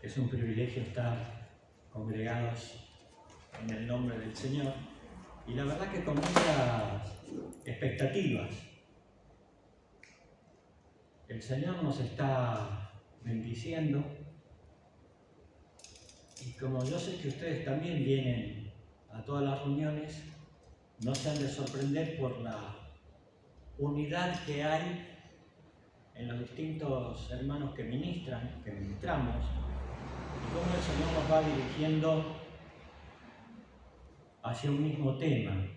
Es un privilegio estar congregados en el nombre del Señor y la verdad que con muchas expectativas. El Señor nos está bendiciendo y como yo sé que ustedes también vienen a todas las reuniones, no se han de sorprender por la unidad que hay en los distintos hermanos que ministramos, y cómo el Señor nos va dirigiendo hacia un mismo tema,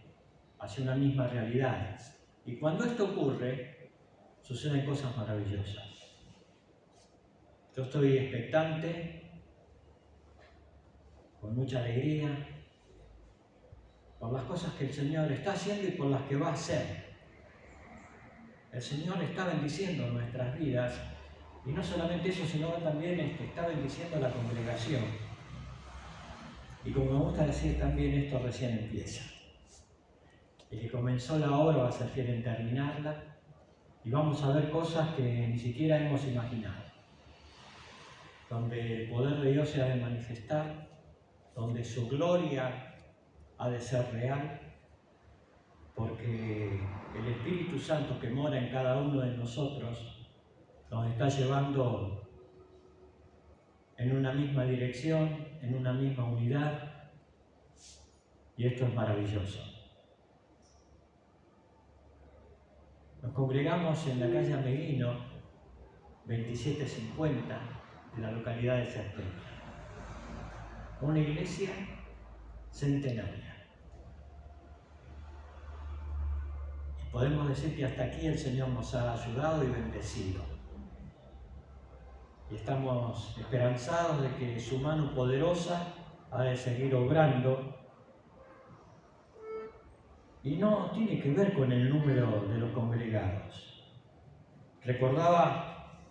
hacia una misma realidad. Y cuando esto ocurre, suceden cosas maravillosas. Yo estoy expectante, con mucha alegría, por las cosas que el Señor está haciendo y por las que va a hacer. El Señor está bendiciendo nuestras vidas, y no solamente eso, sino también está bendiciendo a la congregación. Y como me gusta decir también, esto recién empieza. El que comenzó la obra va a ser fiel en terminarla, y vamos a ver cosas que ni siquiera hemos imaginado, donde el poder de Dios se ha de manifestar, donde su gloria ha de ser real, porque el Espíritu Santo que mora en cada uno de nosotros nos está llevando en una misma dirección, en una misma unidad, y esto es maravilloso. Nos congregamos en la calle Ameguino 2750 de la localidad de Certeña, una iglesia centenaria. Y podemos decir que hasta aquí el Señor nos ha ayudado y bendecido. Y estamos esperanzados de que su mano poderosa ha de seguir obrando. Y no tiene que ver con el número de los congregados. Recordaba,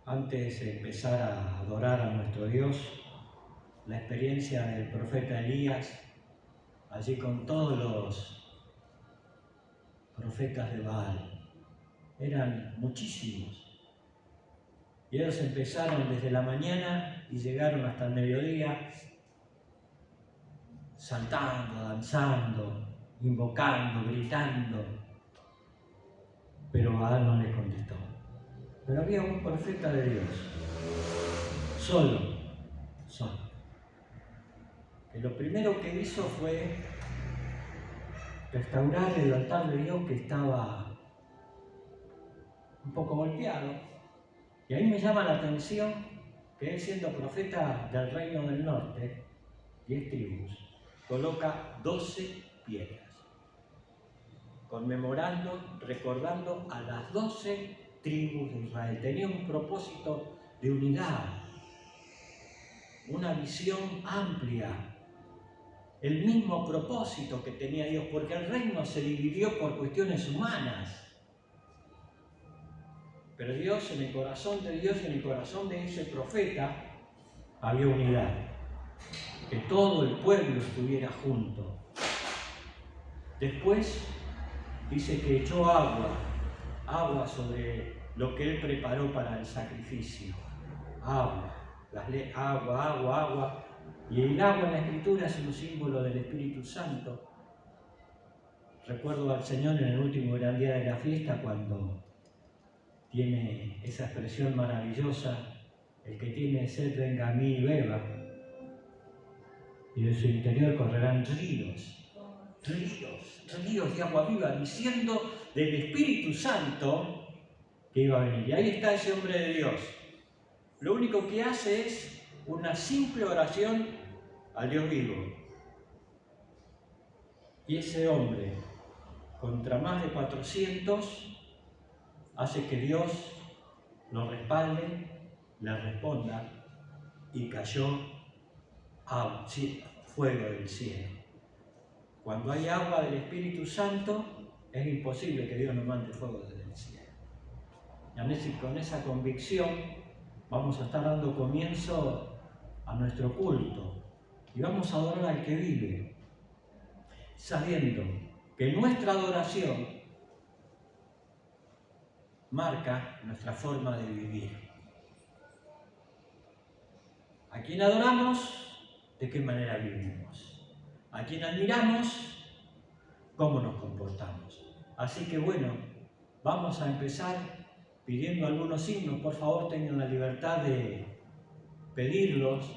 antes de empezar a adorar a nuestro Dios, la experiencia del profeta Elías, allí con todos los profetas de Baal. Eran muchísimos. Y ellos empezaron desde la mañana y llegaron hasta el mediodía, saltando, danzando, invocando, gritando. Pero Baal no les contestó. Pero había un profeta de Dios, solo, que lo primero que hizo fue restaurar el altar de Dios que estaba un poco golpeado. Y ahí me llama la atención que él, siendo profeta del reino del norte, 10 tribus, coloca 12 piedras, conmemorando, recordando a las 12 tribus de Israel. Tenía un propósito de unidad, una visión amplia, el mismo propósito que tenía Dios, porque el reino se dividió por cuestiones humanas. Pero Dios, en el corazón de Dios y en el corazón de ese profeta, había unidad. Que todo el pueblo estuviera junto. Después dice que echó agua sobre lo que él preparó para el sacrificio. Agua. Y el agua en la Escritura es un símbolo del Espíritu Santo. Recuerdo al Señor en el último gran día de la fiesta cuando tiene esa expresión maravillosa: el que tiene sed venga a mí y beba, y de su interior correrán ríos de agua viva, diciendo del Espíritu Santo que iba a venir. Y ahí está ese hombre de Dios. Lo único que hace es una simple oración al Dios vivo. Y ese hombre, contra más de 400, hace que Dios lo respalde, le responda, y cayó fuego del cielo. Cuando hay agua del Espíritu Santo, es imposible que Dios nos mande fuego desde el cielo. Y con esa convicción vamos a estar dando comienzo a nuestro culto y vamos a adorar al que vive, sabiendo que nuestra adoración marca nuestra forma de vivir. quien adoramos, de qué manera vivimos. A quien admiramos, cómo nos comportamos. Así que bueno, vamos a empezar pidiendo algunos signos. Por favor, tengan la libertad de pedirlos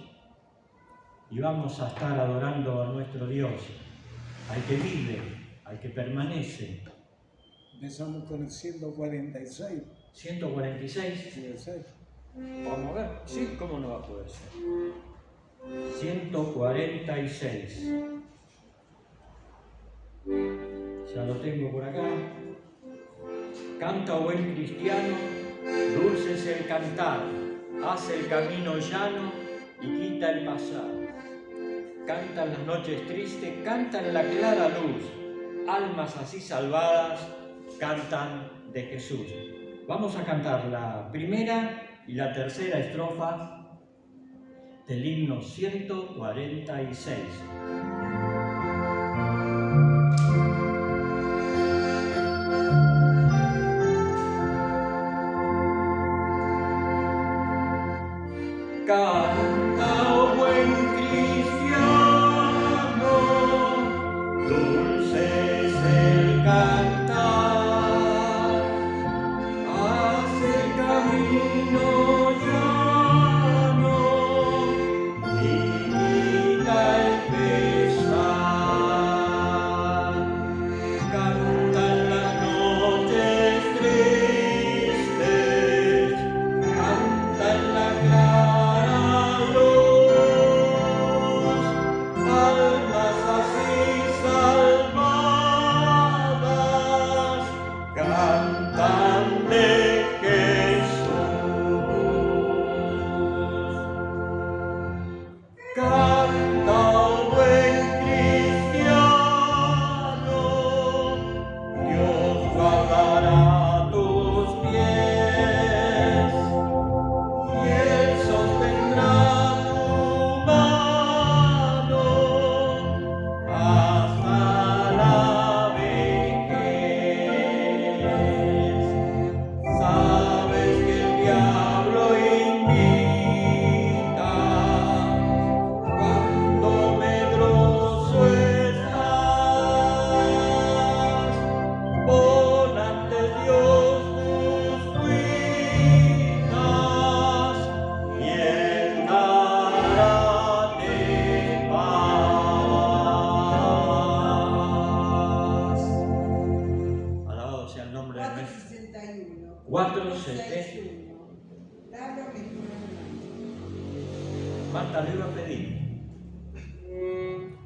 y vamos a estar adorando a nuestro Dios, al que vive, al que permanece. Empezamos con el 146. 146. Puede ser. Vamos a ver. Sí, ¿cómo no va a poder ser? 146. Ya lo tengo por acá. Canta, oh buen cristiano, dulce es el cantar, hace el camino llano y quita el pasar. Cantan las noches tristes, cantan la clara luz, almas así salvadas, cantan de Jesús. Vamos a cantar la primera y la tercera estrofa del himno 146. Canta, oh buen cristiano, dulce es el cantar, hace el camino llano y quita el pesar. Cantan las noches tristes, cantan la clara luz, almas así salvadas, cantan de Jesús. Canta, oh buen cristiano, Dios guardará tus pies y Él sostendrá tu mano hasta la vejez. Sabes que el diablo invita cuando medroso estás. Pon ante Dios tus cuitas y Él dará paz. Alabado sea el nombre del Mesías. 461. Marta, le iba a pedir.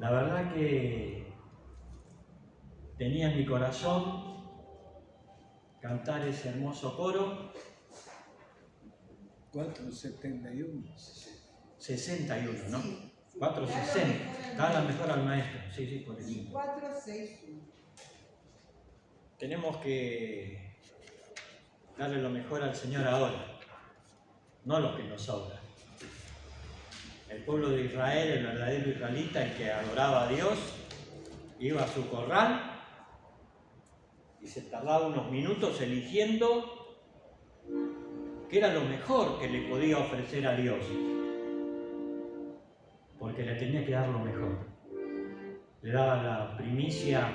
La verdad que tenía en mi corazón cantar ese hermoso coro. 471. 61, ¿no? 460. Da la mejor al maestro. Sí, sí, por el libro. 461. Tenemos que darle lo mejor al Señor ahora, no lo que nos sobra. El pueblo de Israel, el verdadero israelita, el que adoraba a Dios, iba a su corral y se tardaba unos minutos eligiendo qué era lo mejor que le podía ofrecer a Dios, porque le tenía que dar lo mejor. Le daba la primicia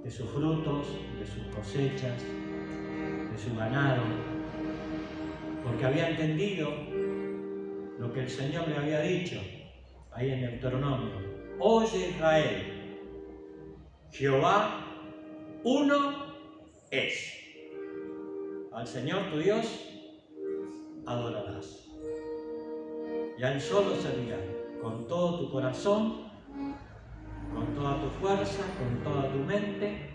de sus frutos, de sus cosechas, de su ganado, porque había entendido lo que el Señor le había dicho ahí en Deuteronomio. Oye Israel, Jehová uno es. Al Señor tu Dios adorarás y a Él solo servirás con todo tu corazón, con toda tu fuerza, con toda tu mente.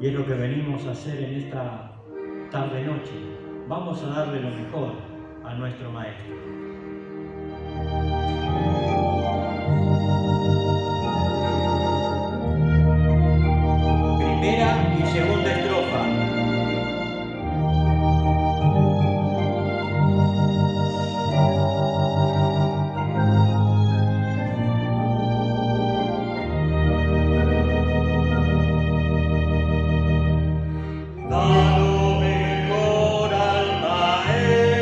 Y es lo que venimos a hacer en esta tarde-noche. Vamos a darle lo mejor a nuestro Maestro. Primera y segunda estrofa. Da lo mejor al Maestro,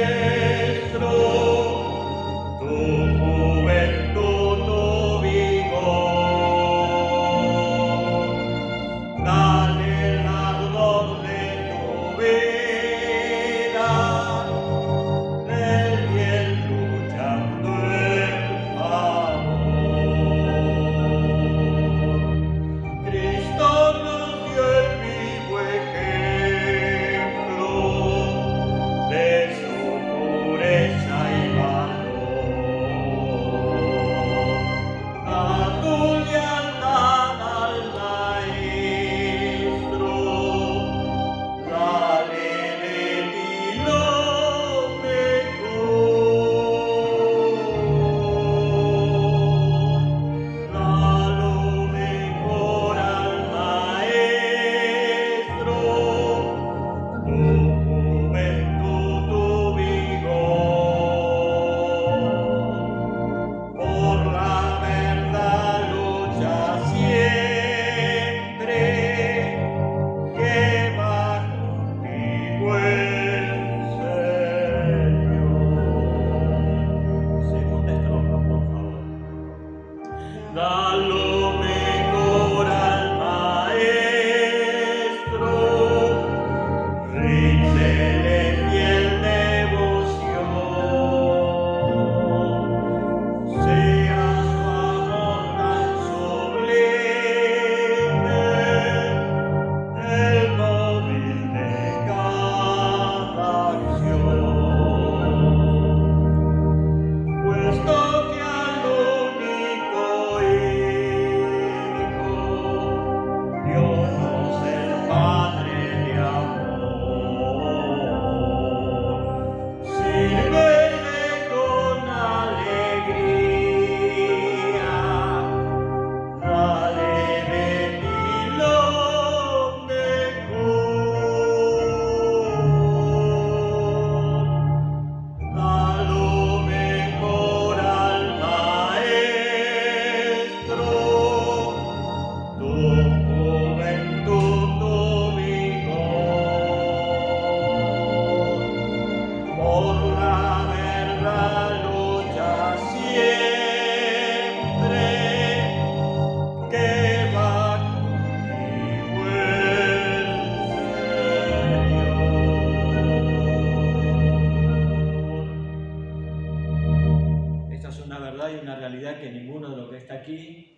aquí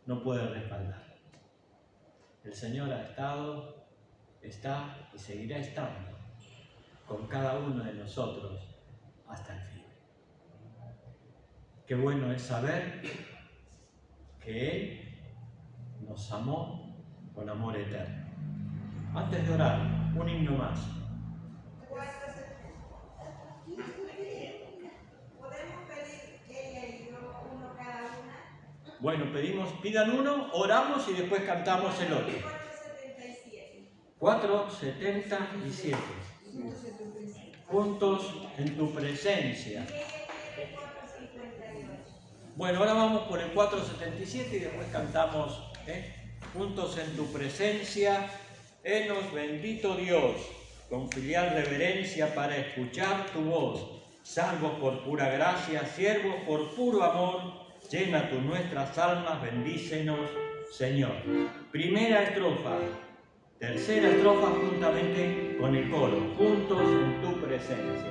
no puede respaldar. El Señor ha estado, está y seguirá estando con cada uno de nosotros hasta el fin. Qué bueno es saber que Él nos amó con amor eterno. Antes de orar, un himno más. ¿Podemos pedir ella y yo uno cada una? Bueno, pidan uno, oramos y después cantamos el otro. 477. Juntos en tu presencia. Bueno, ahora vamos por el 477 y después cantamos juntos en tu presencia. Henos, bendito Dios, con filial reverencia para escuchar tu voz. Salvos por pura gracia, siervos por puro amor, llena tú nuestras almas, bendícenos, Señor. Primera estrofa, tercera estrofa juntamente con el coro, juntos en tu presencia.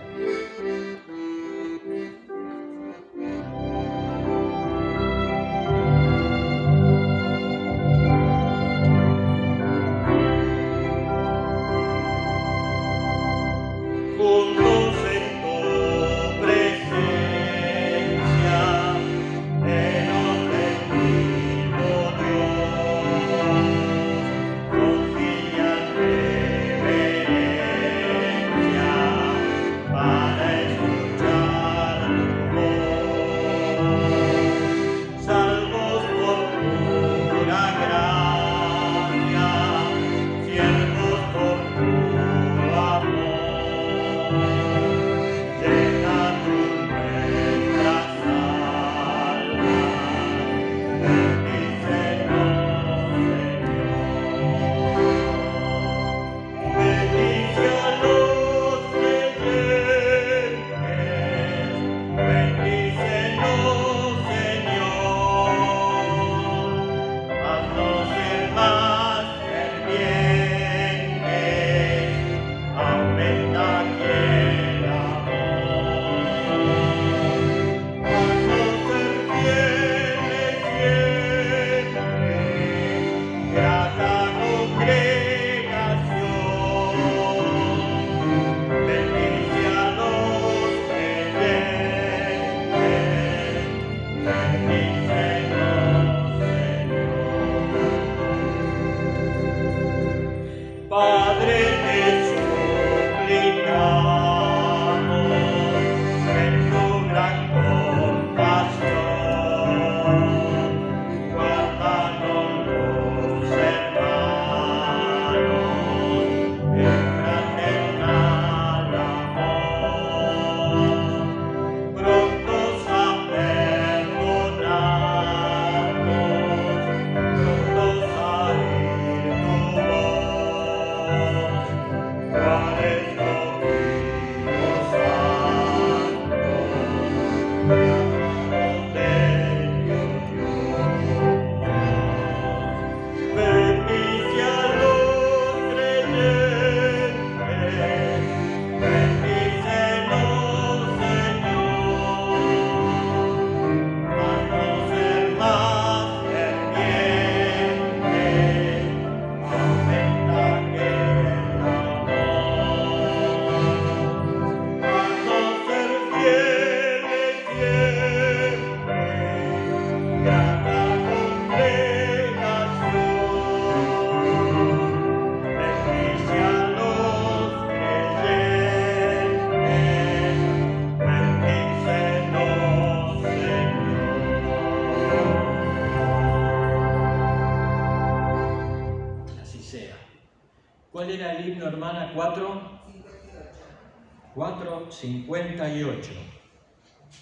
¿Cuál era el himno, hermana? 458.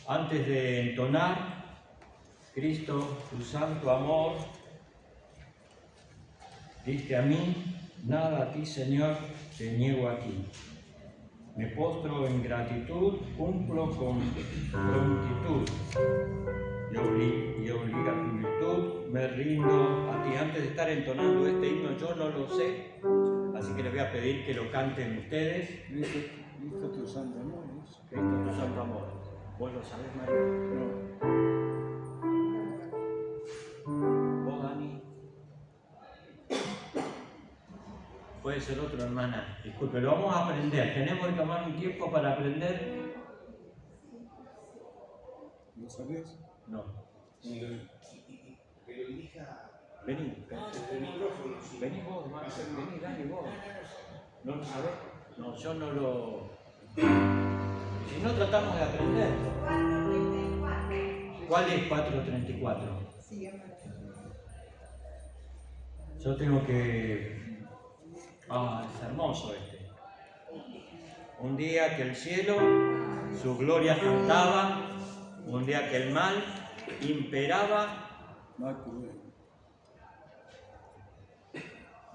Antes de entonar, Cristo, tu santo amor, diste a mí, nada a ti, Señor, te niego aquí. Me postro en gratitud, cumplo con prontitud. Y obliga tu virtud, me rindo a ti. Antes de estar entonando este himno, yo no lo sé, así que les voy a pedir que lo canten ustedes. Cristo tu santo amor. Cristo tu santo amor. ¿Vos lo sabés, María? No. ¿Vos, Dani? Puede ser otro, hermana. Disculpe, lo vamos a aprender. Tenemos que tomar un tiempo para aprender. ¿No sabes? No. Pero elija. Vení. El micrófono, sí. Vení vos, hermano. Vení, Dani, vos. ¿No lo sabés? No, yo no lo... Si no, tratamos de aprender. 434. ¿Cuál es 434? Yo tengo que... es hermoso este. Un día que el cielo, su gloria cantaba, un día que el mal imperaba, Marco,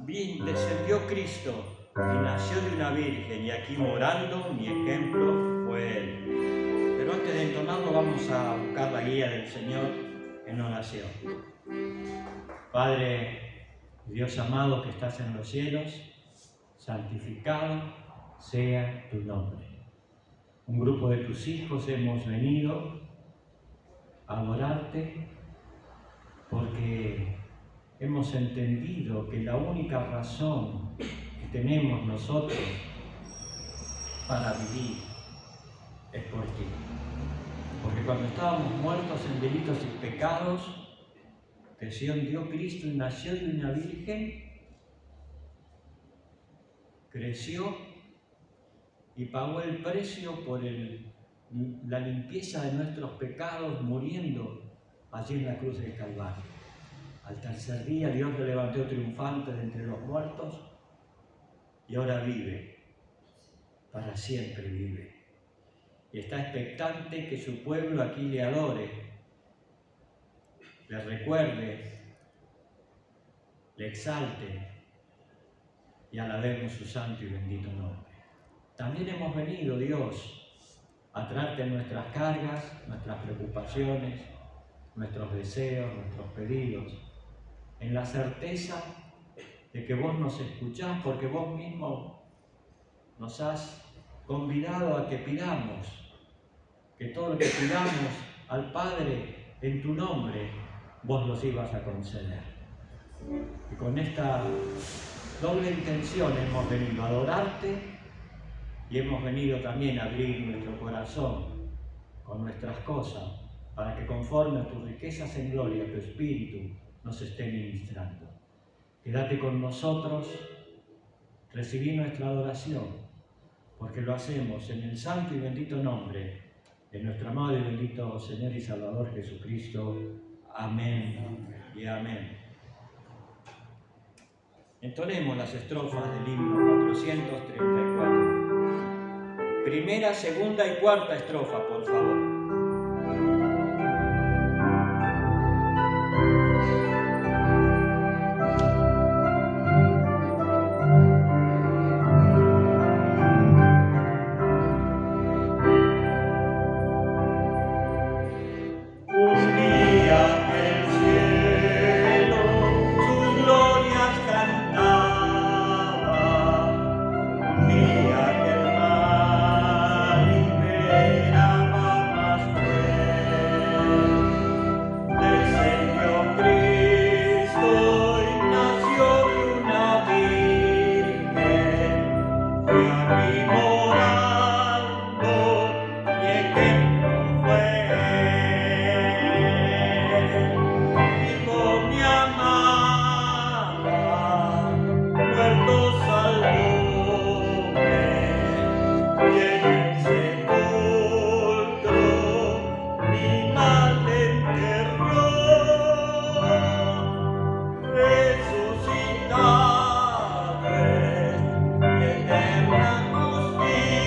descendió Cristo y nació de una virgen, y aquí morando mi ejemplo fue Él. Pero antes de entonarlo vamos a buscar la guía del Señor en oración. Padre, Dios amado que estás en los cielos, santificado sea tu nombre. Un grupo de tus hijos hemos venido a adorarte porque hemos entendido que la única razón que tenemos nosotros para vivir es por ti. Porque cuando estábamos muertos en delitos y pecados, descendió Cristo y nació de una virgen, creció y pagó el precio por la limpieza de nuestros pecados, muriendo allí en la cruz del Calvario. Al tercer día Dios lo levantó triunfante de entre los muertos y ahora vive, para siempre vive. Y está expectante que su pueblo aquí le adore, le recuerde, le exalte y alabemos su santo y bendito nombre. También hemos venido, Dios, a traerte nuestras cargas, nuestras preocupaciones, nuestros deseos, nuestros pedidos, en la certeza de que vos nos escuchás, porque vos mismo nos has convidado a que pidamos, que todo lo que pidamos al Padre en tu nombre, vos los ibas a conceder. Y con esta doble intención hemos venido a adorarte y hemos venido también a abrir nuestro corazón con nuestras cosas, para que conforme a tus riquezas en gloria, tu Espíritu nos esté ministrando. Quédate con nosotros, recibí nuestra adoración, porque lo hacemos en el santo y bendito nombre de nuestro amado y bendito Señor y Salvador Jesucristo. Amén y amén. Entonemos las estrofas del himno 434. Primera, segunda y cuarta estrofa, por favor. Resucitado, eterna justicia.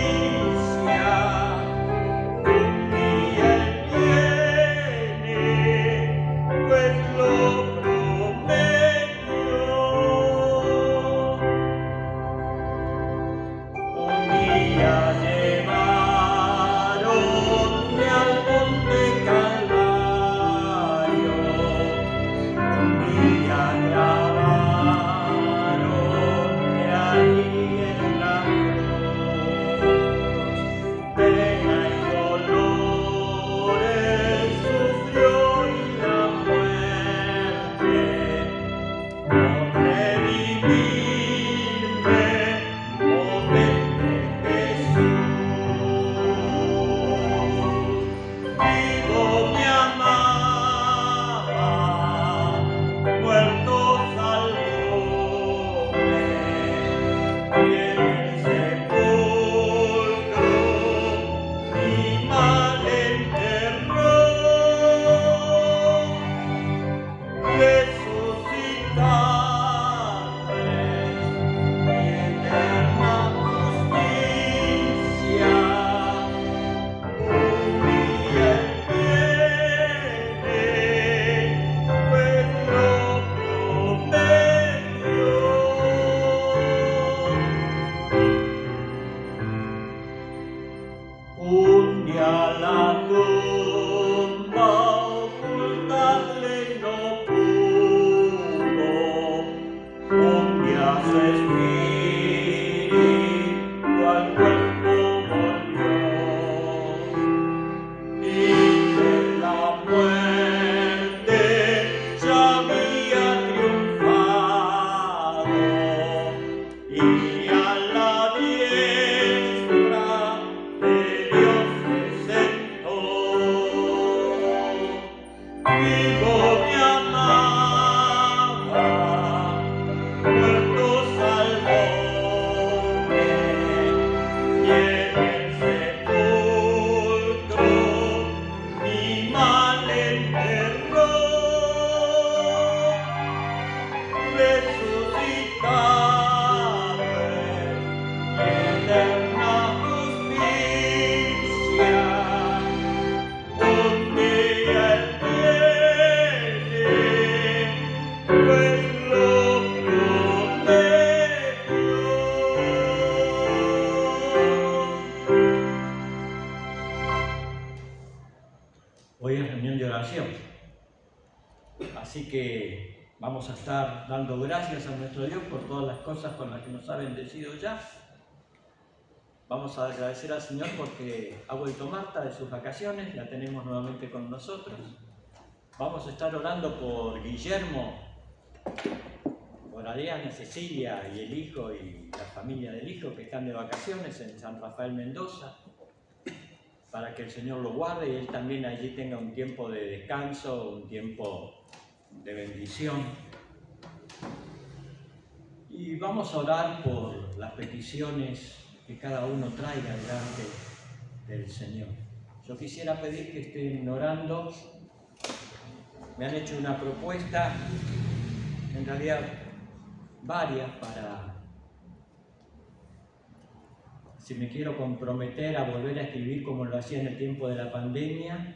oración. Así que vamos a estar dando gracias a nuestro Dios por todas las cosas con las que nos ha bendecido ya. Vamos a agradecer al Señor porque ha vuelto Marta de sus vacaciones, la tenemos nuevamente con nosotros. Vamos a estar orando por Guillermo, por Adriana, Cecilia y el hijo y la familia del hijo que están de vacaciones en San Rafael, Mendoza, para que el Señor lo guarde y él también allí tenga un tiempo de descanso, un tiempo de bendición. Y vamos a orar por las peticiones que cada uno traiga delante del Señor. Yo quisiera pedir que estén orando. Me han hecho una propuesta, en realidad varias, para si me quiero comprometer a volver a escribir como lo hacía en el tiempo de la pandemia,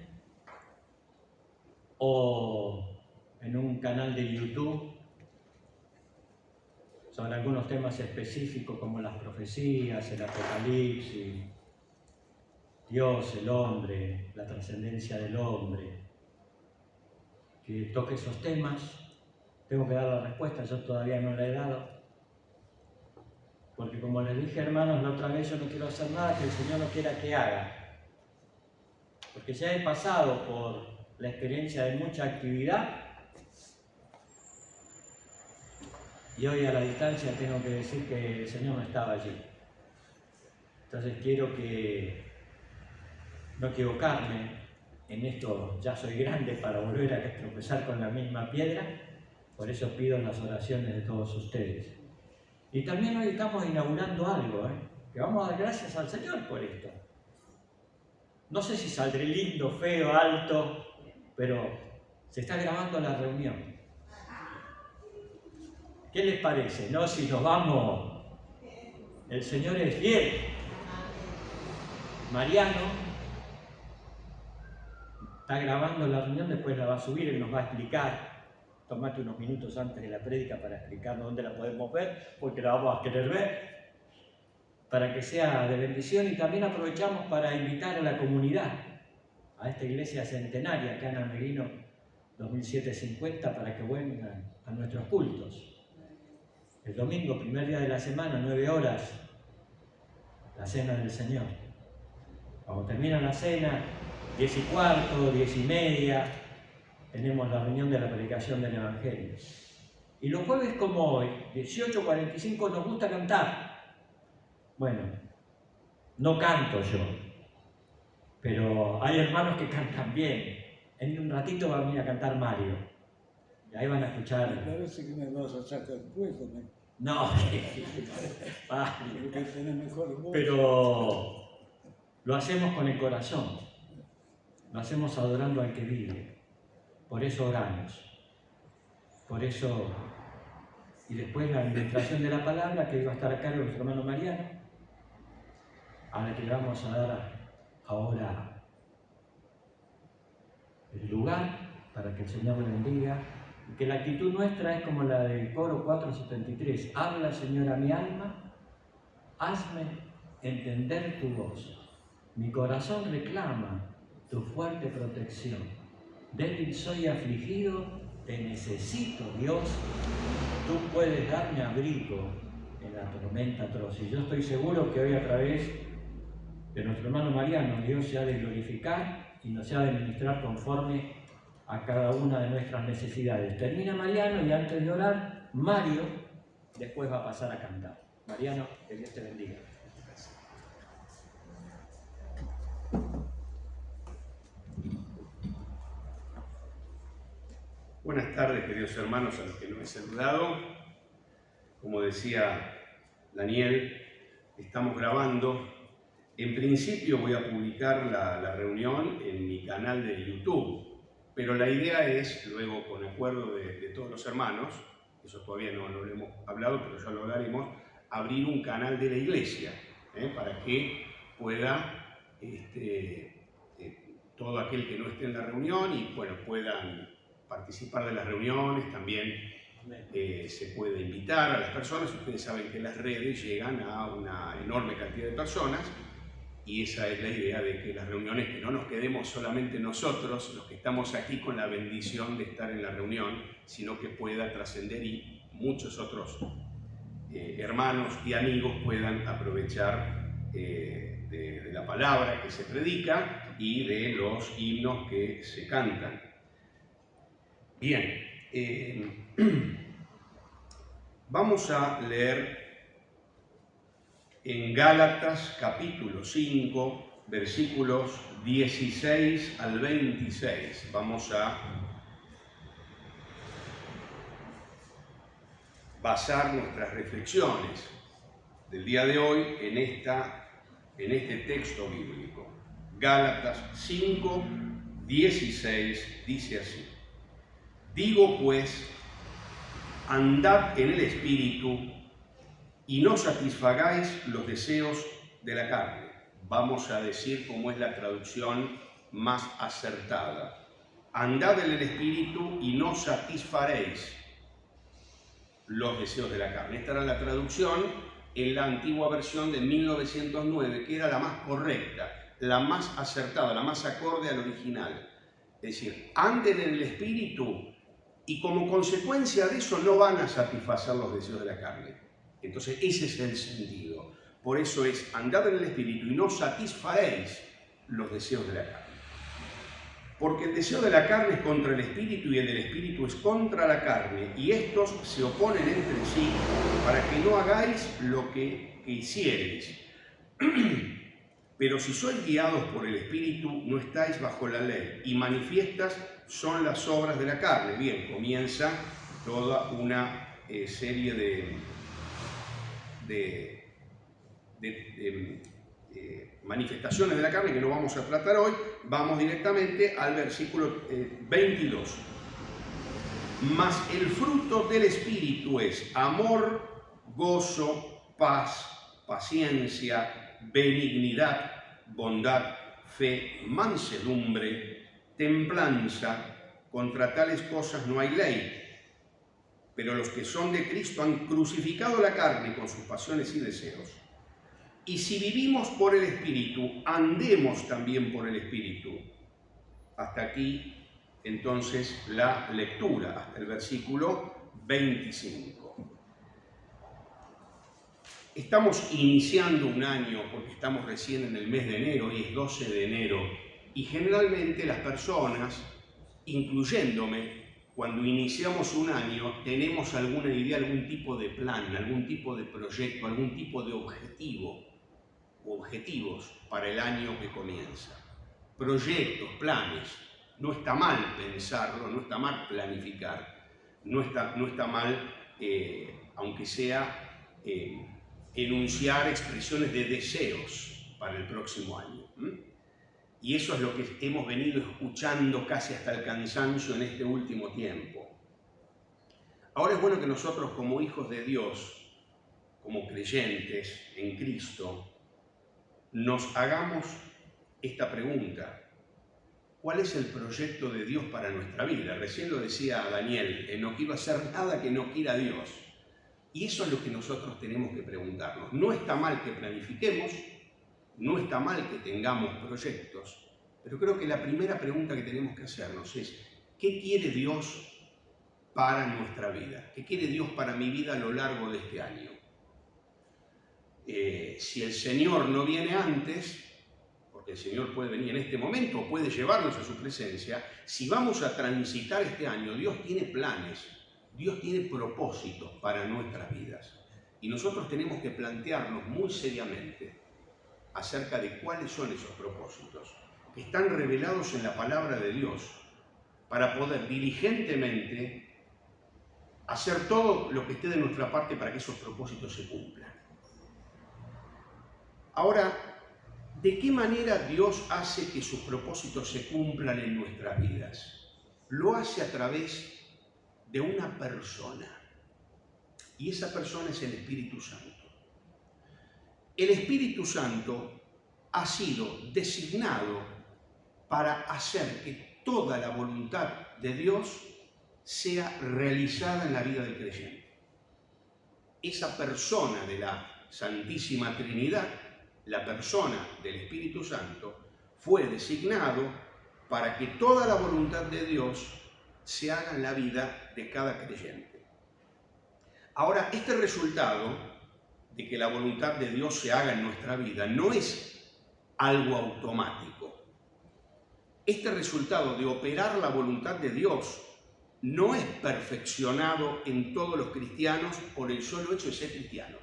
o en un canal de YouTube sobre algunos temas específicos como las profecías, el Apocalipsis, Dios, el hombre, la trascendencia del hombre, que toque esos temas. Tengo que dar la respuesta, yo todavía no la he dado, porque como les dije, hermanos, la otra vez, yo no quiero hacer nada que el Señor no quiera que haga, porque ya he pasado por la experiencia de mucha actividad y hoy a la distancia tengo que decir que el Señor no estaba allí. Entonces quiero que no equivocarme en esto. Ya soy grande para volver a tropezar con la misma piedra, por eso pido las oraciones de todos ustedes. Y también hoy estamos inaugurando algo, que vamos a dar gracias al Señor por esto. No sé si saldré lindo, feo, alto, pero se está grabando la reunión. ¿Qué les parece? ¿No? Si nos vamos, el Señor es fiel. Mariano está grabando la reunión, después la va a subir, él nos va a explicar. Tomate unos minutos antes de la prédica para explicarnos dónde la podemos ver, porque la vamos a querer ver, para que sea de bendición. Y también aprovechamos para invitar a la comunidad, a esta iglesia centenaria acá en Ameguino 2750, para que vengan a nuestros cultos. El domingo, primer día de la semana, 9 horas, la cena del Señor. Cuando termina la cena, 10:15, 10:30, tenemos la reunión de la predicación del Evangelio. Y los jueves como hoy, 18:45, nos gusta cantar. Bueno, no canto yo, pero hay hermanos que cantan bien. En un ratito va a venir a cantar Mario. Y ahí van a escuchar. Me parece que me vas a sacar fuego, ¿no? No, Porque tenés mejor voz. pero lo hacemos con el corazón. Lo hacemos adorando al que vive. Por eso oramos. Por eso. Y después la administración de la palabra, que iba a estar a cargo de nuestro hermano Mariano, a la que le vamos a dar ahora el lugar para que el Señor le bendiga. Y que la actitud nuestra es como la del coro 473. Habla, Señor, a mi alma, hazme entender tu voz. Mi corazón reclama tu fuerte protección. Débil soy, afligido, te necesito, Dios. Tú puedes darme abrigo en la tormenta atroz. Y yo estoy seguro que hoy, a través de nuestro hermano Mariano, Dios se ha de glorificar y nos ha de ministrar conforme a cada una de nuestras necesidades. Termina Mariano y antes de orar, Mario después va a pasar a cantar. Mariano, que Dios te bendiga. Buenas tardes, queridos hermanos, a los que no he saludado. Como decía Daniel, estamos grabando. En principio voy a publicar la reunión en mi canal de YouTube, pero la idea es, luego con acuerdo de todos los hermanos, eso todavía no lo hemos hablado, pero ya lo hablaremos, abrir un canal de la iglesia, para que pueda todo aquel que no esté en la reunión y bueno, puedan participar de las reuniones. También se puede invitar a las personas. Ustedes saben que las redes llegan a una enorme cantidad de personas Y esa es la idea de que las reuniones, que no nos quedemos solamente nosotros, los que estamos aquí con la bendición de estar en la reunión, sino que pueda trascender y muchos otros hermanos y amigos puedan aprovechar de la palabra que se predica y de los himnos que se cantan. Bien, vamos a leer en Gálatas capítulo 5, versículos 16 al 26. Vamos a basar nuestras reflexiones del día de hoy en este texto bíblico. Gálatas 5, 16 dice así: Digo pues, andad en el Espíritu y no satisfagáis los deseos de la carne. Vamos a decir cómo es la traducción más acertada. Andad en el Espíritu y no satisfaréis los deseos de la carne. Esta era la traducción en la antigua versión de 1909, que era la más correcta, la más acertada, la más acorde al original. Es decir, anden en el Espíritu y como consecuencia de eso no van a satisfacer los deseos de la carne. Entonces ese es el sentido. Por eso es, andad en el Espíritu y no satisfaréis los deseos de la carne. Porque el deseo de la carne es contra el Espíritu y el del Espíritu es contra la carne, y estos se oponen entre sí para que no hagáis lo que hiciereis. Pero si sois guiados por el Espíritu, no estáis bajo la ley, y manifiestas son las obras de la carne. Bien, comienza toda una serie de manifestaciones de la carne que no vamos a tratar hoy. Vamos directamente al versículo 22. Mas el fruto del Espíritu es amor, gozo, paz, paciencia, benignidad, bondad, fe, mansedumbre, templanza. Contra tales cosas no hay ley. Pero los que son de Cristo han crucificado la carne con sus pasiones y deseos. Y si vivimos por el Espíritu, andemos también por el Espíritu. Hasta aquí, entonces, la lectura, hasta el versículo 25. Estamos iniciando un año, porque estamos recién en el mes de enero, y es 12 de enero, y generalmente las personas, incluyéndome, cuando iniciamos un año, tenemos alguna idea, algún tipo de plan, algún tipo de proyecto, algún tipo de objetivo o objetivos para el año que comienza. Proyectos, planes. No está mal pensarlo, no está mal planificar, no está mal, aunque sea, enunciar expresiones de deseos para el próximo año. Y eso es lo que hemos venido escuchando casi hasta el cansancio en este último tiempo. Ahora es bueno que nosotros, como hijos de Dios, como creyentes en Cristo, nos hagamos esta pregunta: ¿cuál es el proyecto de Dios para nuestra vida? Recién lo decía Daniel, no quiero hacer nada que no quiera Dios. Y eso es lo que nosotros tenemos que preguntarnos. No está mal que planifiquemos, no está mal que tengamos proyectos, pero creo que la primera pregunta que tenemos que hacernos es: ¿qué quiere Dios para nuestra vida? ¿Qué quiere Dios para mi vida a lo largo de este año? Si el Señor no viene antes, porque el Señor puede venir en este momento o puede llevarnos a su presencia, si vamos a transitar este año, Dios tiene planes, Dios tiene propósitos para nuestras vidas. Y nosotros tenemos que plantearnos muy seriamente acerca de cuáles son esos propósitos, que están revelados en la palabra de Dios, para poder diligentemente hacer todo lo que esté de nuestra parte para que esos propósitos se cumplan. Ahora, ¿de qué manera Dios hace que sus propósitos se cumplan en nuestras vidas? Lo hace a través de una persona, y esa persona es el Espíritu Santo. El Espíritu Santo ha sido designado para hacer que toda la voluntad de Dios sea realizada en la vida del creyente. Esa persona de la Santísima Trinidad la persona del Espíritu Santo, fue designado para que toda la voluntad de Dios se haga en la vida de cada creyente. Ahora, este resultado de que la voluntad de Dios se haga en nuestra vida no es algo automático. Este resultado de operar la voluntad de Dios no es perfeccionado en todos los cristianos por el solo hecho de ser cristianos.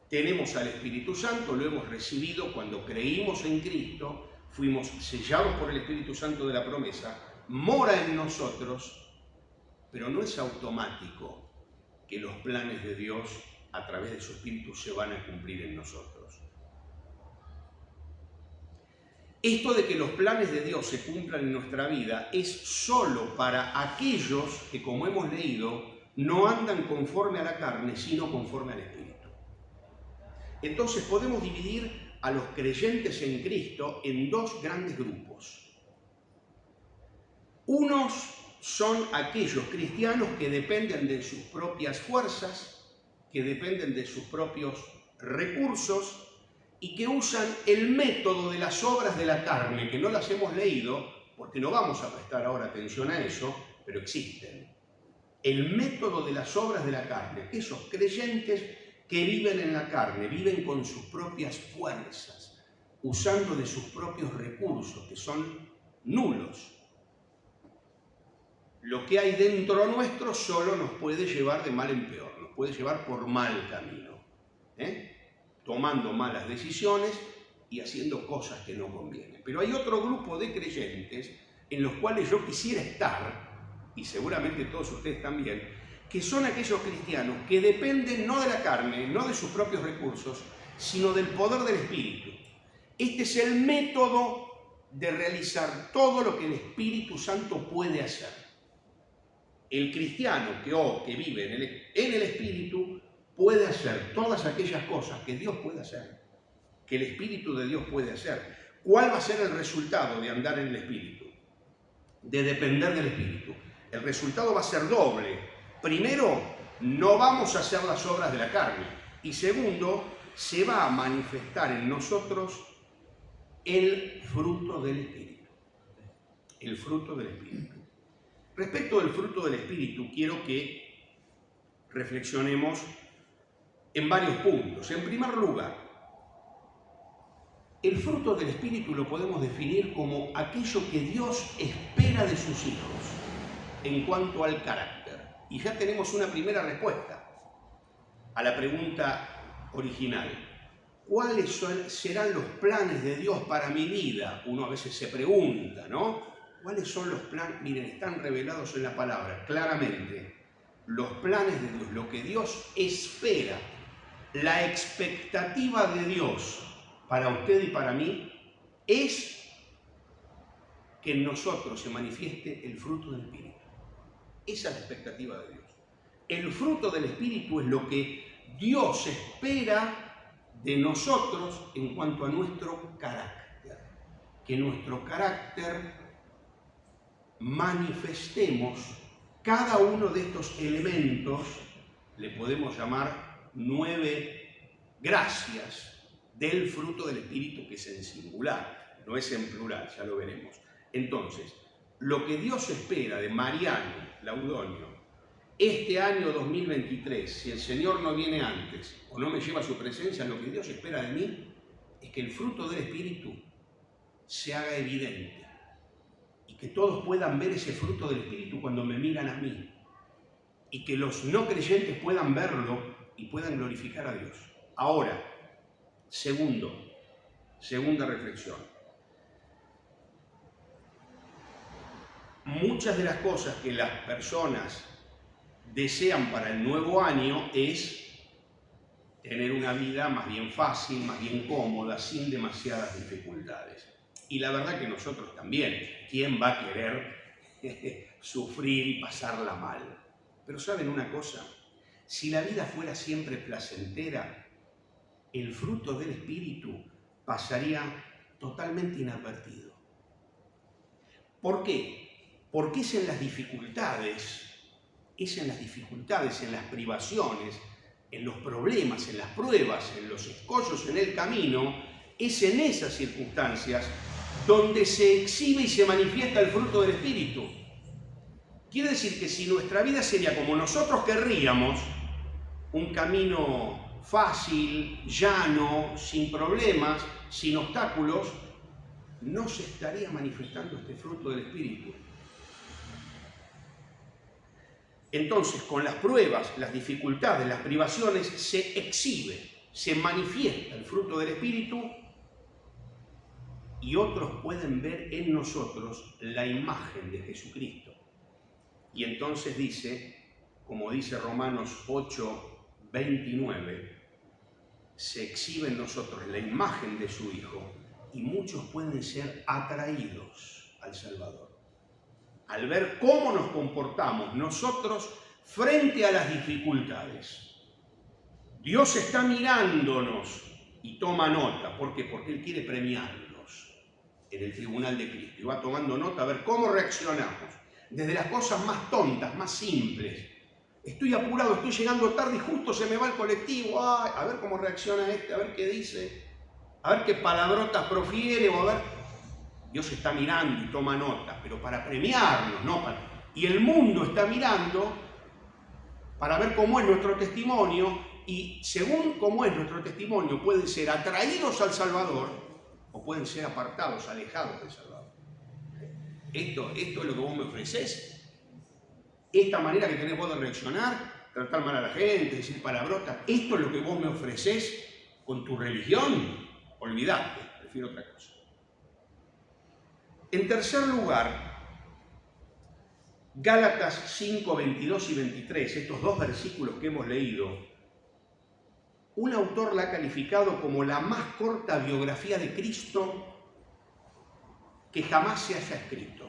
Tenemos al Espíritu Santo, lo hemos recibido cuando creímos en Cristo, fuimos sellados por el Espíritu Santo de la promesa, mora en nosotros, pero no es automático que los planes de Dios a través de su Espíritu se van a cumplir en nosotros. Esto de que los planes de Dios se cumplan en nuestra vida es solo para aquellos que, como hemos leído, no andan conforme a la carne, sino conforme al Espíritu. Entonces podemos dividir a los creyentes en Cristo en dos grandes grupos. Unos son aquellos cristianos que dependen de sus propias fuerzas, que dependen de sus propios recursos y que usan el método de las obras de la carne, que no las hemos leído, porque no vamos a prestar ahora atención a eso, pero existen. El método de las obras de la carne, esos creyentes que viven en la carne, viven con sus propias fuerzas, usando de sus propios recursos, que son nulos. Lo que hay dentro nuestro solo nos puede llevar de mal en peor, nos puede llevar por mal camino, tomando malas decisiones y haciendo cosas que no convienen. Pero hay otro grupo de creyentes en los cuales yo quisiera estar, y seguramente todos ustedes también, que son aquellos cristianos que dependen no de la carne, no de sus propios recursos, sino del poder del Espíritu. Este es el método de realizar todo lo que el Espíritu Santo puede hacer. El cristiano que vive en el Espíritu puede hacer todas aquellas cosas que Dios puede hacer, que el Espíritu de Dios puede hacer. ¿Cuál va a ser el resultado de andar en el Espíritu? De depender del Espíritu. El resultado va a ser doble. Primero, no vamos a hacer las obras de la carne. Y segundo, se va a manifestar en nosotros el fruto del Espíritu. El fruto del Espíritu. Respecto del fruto del Espíritu, quiero que reflexionemos en varios puntos. En primer lugar, el fruto del Espíritu lo podemos definir como aquello que Dios espera de sus hijos en cuanto al carácter. Y ya tenemos una primera respuesta a la pregunta original. ¿Cuáles serán los planes de Dios para mi vida? Uno a veces se pregunta, ¿no? ¿Cuáles son los planes? Miren, están revelados en la palabra, claramente. Los planes de Dios, lo que Dios espera, la expectativa de Dios para usted y para mí es que en nosotros se manifieste el fruto del Espíritu. Esa es la expectativa de Dios. El fruto del Espíritu es lo que Dios espera de nosotros en cuanto a nuestro carácter. Que nuestro carácter manifestemos cada uno de estos elementos, le podemos llamar 9 gracias del fruto del Espíritu, que es en singular, no es en plural, ya lo veremos. Entonces, lo que Dios espera de Mariano Laudonio este año 2023, si el Señor no viene antes o no me lleva a su presencia, lo que Dios espera de mí es que el fruto del Espíritu se haga evidente y que todos puedan ver ese fruto del Espíritu cuando me miran a mí y que los no creyentes puedan verlo y puedan glorificar a Dios. Ahora, segunda reflexión. Muchas de las cosas que las personas desean para el nuevo año es tener una vida más bien fácil, más bien cómoda, sin demasiadas dificultades. Y la verdad que nosotros también. ¿Quién va a querer sufrir y pasarla mal? Pero ¿saben una cosa? Si la vida fuera siempre placentera, el fruto del Espíritu pasaría totalmente inadvertido. ¿Por qué? Porque es en las dificultades, en las privaciones, en los problemas, en las pruebas, en los escollos en el camino, es en esas circunstancias donde se exhibe y se manifiesta el fruto del Espíritu. Quiere decir que si nuestra vida sería como nosotros querríamos, un camino fácil, llano, sin problemas, sin obstáculos, no se estaría manifestando este fruto del Espíritu. Entonces, con las pruebas, las dificultades, las privaciones, se exhibe, se manifiesta el fruto del Espíritu y otros pueden ver en nosotros la imagen de Jesucristo. Y entonces dice, como dice Romanos 8:29, se exhibe en nosotros la imagen de su Hijo y muchos pueden ser atraídos al Salvador. Al ver cómo nos comportamos nosotros frente a las dificultades. Dios está mirándonos y toma nota. ¿Por qué? Porque Él quiere premiarnos en el tribunal de Cristo. Y va tomando nota a ver cómo reaccionamos. Desde las cosas más tontas, más simples. Estoy apurado, estoy llegando tarde y justo se me va el colectivo. Ay, a ver cómo reacciona este, a ver qué dice, a ver qué palabrotas profiere o a ver... Dios está mirando y toma nota, pero para premiarnos, ¿no? Y el mundo está mirando para ver cómo es nuestro testimonio y según cómo es nuestro testimonio pueden ser atraídos al Salvador o pueden ser apartados, alejados del Salvador. Esto es lo que vos me ofrecés. Esta manera que tenés vos de reaccionar, tratar mal a la gente, decir palabrotas, esto es lo que vos me ofrecés con tu religión. Olvidate, prefiero otra cosa. En tercer lugar, Gálatas 5, 22 y 23, estos dos versículos que hemos leído, un autor la ha calificado como la más corta biografía de Cristo que jamás se haya escrito.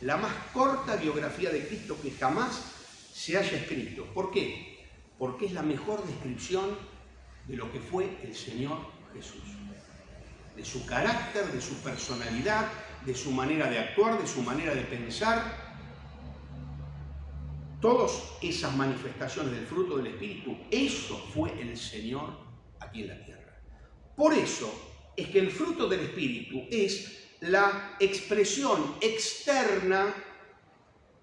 La más corta biografía de Cristo que jamás se haya escrito. ¿Por qué? Porque es la mejor descripción de lo que fue el Señor Jesús. De su carácter, de su personalidad, de su manera de actuar, de su manera de pensar. Todas esas manifestaciones del fruto del Espíritu, eso fue el Señor aquí en la tierra. Por eso es que el fruto del Espíritu es la expresión externa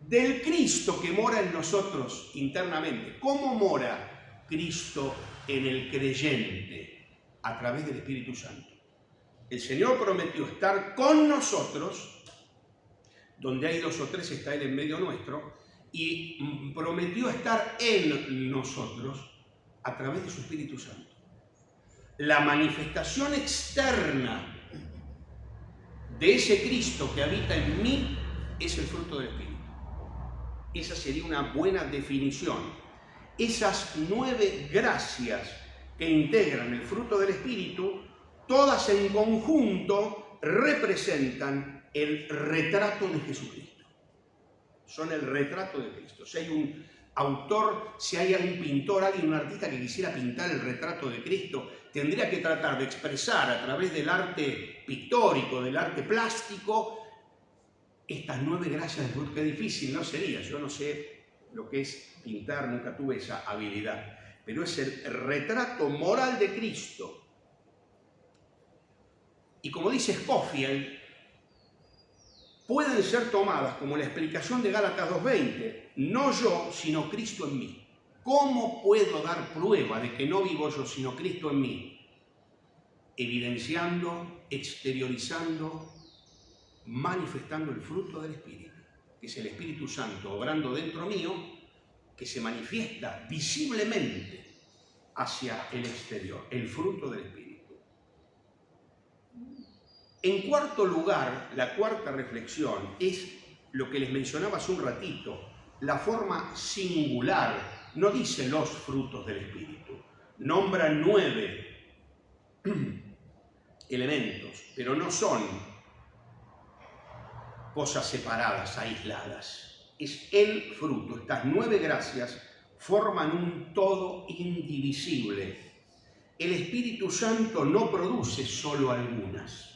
del Cristo que mora en nosotros internamente. ¿Cómo mora Cristo en el creyente? A través del Espíritu Santo. El Señor prometió estar con nosotros, donde hay 2 o 3 está Él en medio nuestro, y prometió estar en nosotros a través de su Espíritu Santo. La manifestación externa de ese Cristo que habita en mí es el fruto del Espíritu. Esa sería una buena definición. Esas 9 gracias que integran el fruto del Espíritu, todas en conjunto representan el retrato de Jesucristo. Son el retrato de Cristo. Si hay un autor, si hay algún pintor, alguien, un artista que quisiera pintar el retrato de Cristo, tendría que tratar de expresar a través del arte pictórico, del arte plástico, estas 9 gracias del fruto. Qué difícil, ¿no sería? Yo no sé lo que es pintar, nunca tuve esa habilidad. Pero es el retrato moral de Cristo. Y como dice Scofield, pueden ser tomadas como la explicación de Gálatas 2:20, no yo, sino Cristo en mí. ¿Cómo puedo dar prueba de que no vivo yo, sino Cristo en mí? Evidenciando, exteriorizando, manifestando el fruto del Espíritu, que es el Espíritu Santo obrando dentro mío, que se manifiesta visiblemente hacia el exterior, el fruto del Espíritu. En cuarto lugar, la cuarta reflexión es lo que les mencionaba hace un ratito, la forma singular, no dice los frutos del Espíritu, nombra 9 elementos, pero no son cosas separadas, aisladas. Es el fruto, estas 9 gracias forman un todo indivisible. El Espíritu Santo no produce solo algunas.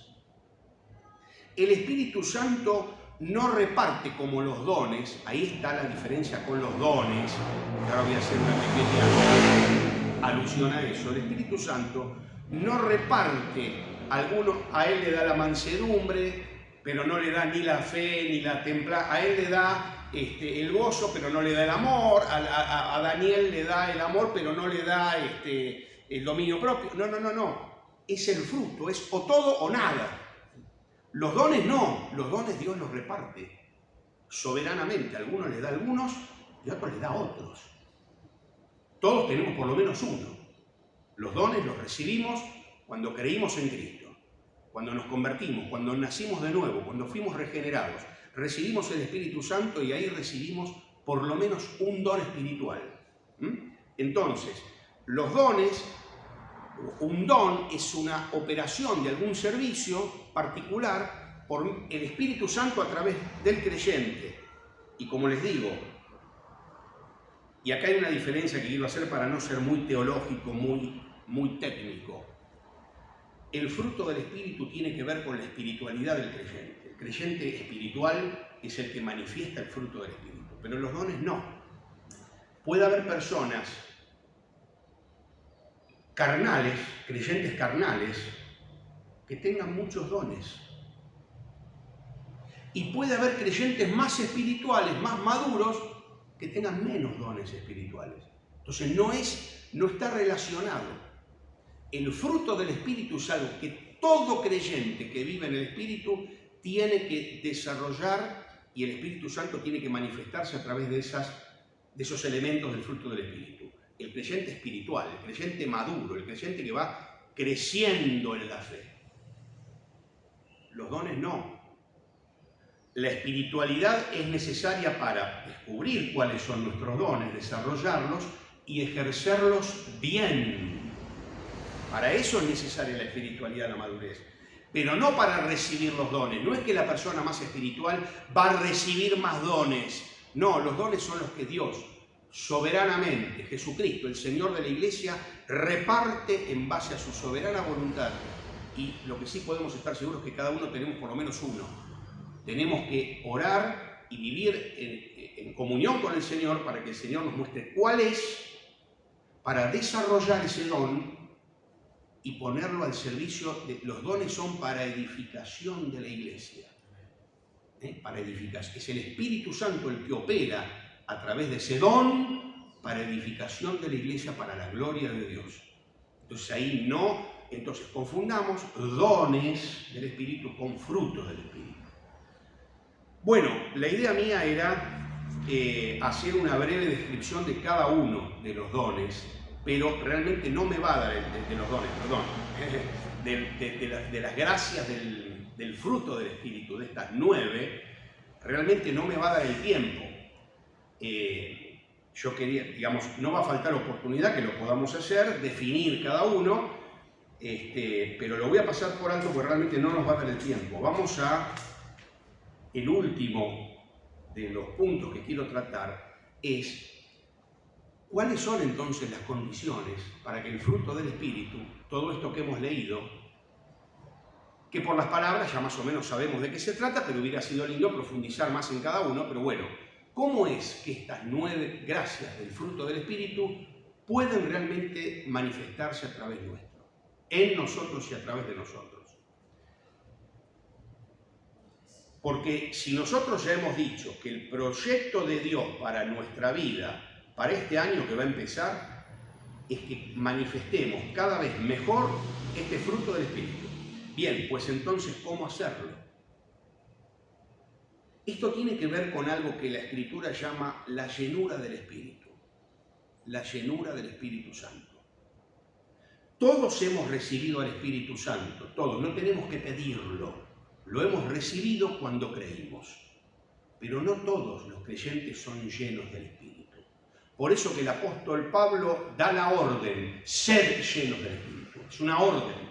El Espíritu Santo no reparte como los dones, ahí está la diferencia con los dones, que ahora voy a hacer una pequeña alusión a eso. El Espíritu Santo no reparte, a él le da la mansedumbre, pero no le da ni la fe, ni la templanza, a él le da el gozo, pero no le da el amor, a Daniel le da el amor, pero no le da el dominio propio. No, es el fruto, es o todo o nada. Los dones no, los dones Dios los reparte soberanamente. A algunos les da algunos y a otros les da otros. Todos tenemos por lo menos uno. Los dones los recibimos cuando creímos en Cristo, cuando nos convertimos, cuando nacimos de nuevo, cuando fuimos regenerados. Recibimos el Espíritu Santo y ahí recibimos por lo menos un don espiritual. Entonces, los dones, un don es una operación de algún servicio particular por el Espíritu Santo a través del creyente. Y como les digo, y acá hay una diferencia que quiero hacer para no ser muy teológico, muy técnico. El fruto del Espíritu tiene que ver con la espiritualidad del creyente. El creyente espiritual es el que manifiesta el fruto del Espíritu, pero los dones no. Puede haber personas carnales, creyentes carnales, que tengan muchos dones. Y puede haber creyentes más espirituales, más maduros, que tengan menos dones espirituales. Entonces no está relacionado. El fruto del Espíritu es algo que todo creyente que vive en el Espíritu tiene que desarrollar y el Espíritu Santo tiene que manifestarse a través de esos elementos del fruto del Espíritu. El creyente espiritual, el creyente maduro, el creyente que va creciendo en la fe. Los dones no. La espiritualidad es necesaria para descubrir cuáles son nuestros dones, desarrollarlos y ejercerlos bien. Para eso es necesaria la espiritualidad, la madurez. Pero no para recibir los dones. No es que la persona más espiritual va a recibir más dones. No, los dones son los que Dios soberanamente, Jesucristo, el Señor de la Iglesia, reparte en base a su soberana voluntad. Y lo que sí podemos estar seguros es que cada uno tenemos por lo menos uno. Tenemos que orar y vivir en comunión con el Señor para que el Señor nos muestre cuál es, para desarrollar ese don y ponerlo al servicio de... Los dones son para edificación de la Iglesia. Para edificación. Es el Espíritu Santo el que opera a través de ese don para edificación de la Iglesia, para la gloria de Dios. Entonces ahí no... Entonces confundamos dones del Espíritu con frutos del Espíritu. Bueno, la idea mía era hacer una breve descripción de cada uno de los dones, pero realmente no me va a dar de los dones, perdón, de las gracias del fruto del Espíritu, de estas 9, realmente no me va a dar el tiempo. Yo quería, digamos, no va a faltar oportunidad que lo podamos hacer, definir cada uno, pero lo voy a pasar por alto porque realmente no nos va a dar el tiempo. Vamos a... El último de los puntos que quiero tratar es cuáles son entonces las condiciones para que el fruto del Espíritu, todo esto que hemos leído, que por las palabras ya más o menos sabemos de qué se trata, pero hubiera sido lindo profundizar más en cada uno, pero bueno, ¿cómo es que estas 9 gracias del fruto del Espíritu pueden realmente manifestarse a través nuestro, en nosotros y a través de nosotros? Porque si nosotros ya hemos dicho que el proyecto de Dios para nuestra vida, para este año que va a empezar, es que manifestemos cada vez mejor este fruto del Espíritu. Bien, pues entonces, ¿cómo hacerlo? Esto tiene que ver con algo que la Escritura llama la llenura del Espíritu. La llenura del Espíritu Santo. Todos hemos recibido al Espíritu Santo, todos, no tenemos que pedirlo. Lo hemos recibido cuando creímos, pero no todos los creyentes son llenos del Espíritu. Por eso que el apóstol Pablo da la orden, sed llenos del Espíritu. Es una orden.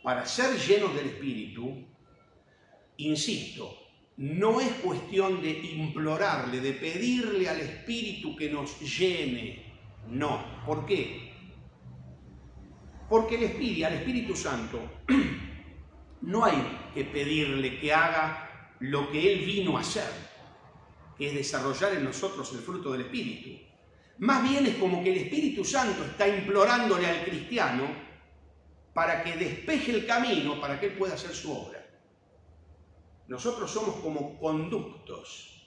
Para ser llenos del Espíritu, insisto, no es cuestión de implorarle, de pedirle al Espíritu que nos llene. No. ¿Por qué? Porque al Espíritu Santo no hay que pedirle que haga lo que Él vino a hacer, que es desarrollar en nosotros el fruto del Espíritu. Más bien es como que el Espíritu Santo está implorándole al cristiano para que despeje el camino para que Él pueda hacer su obra. Nosotros somos como conductos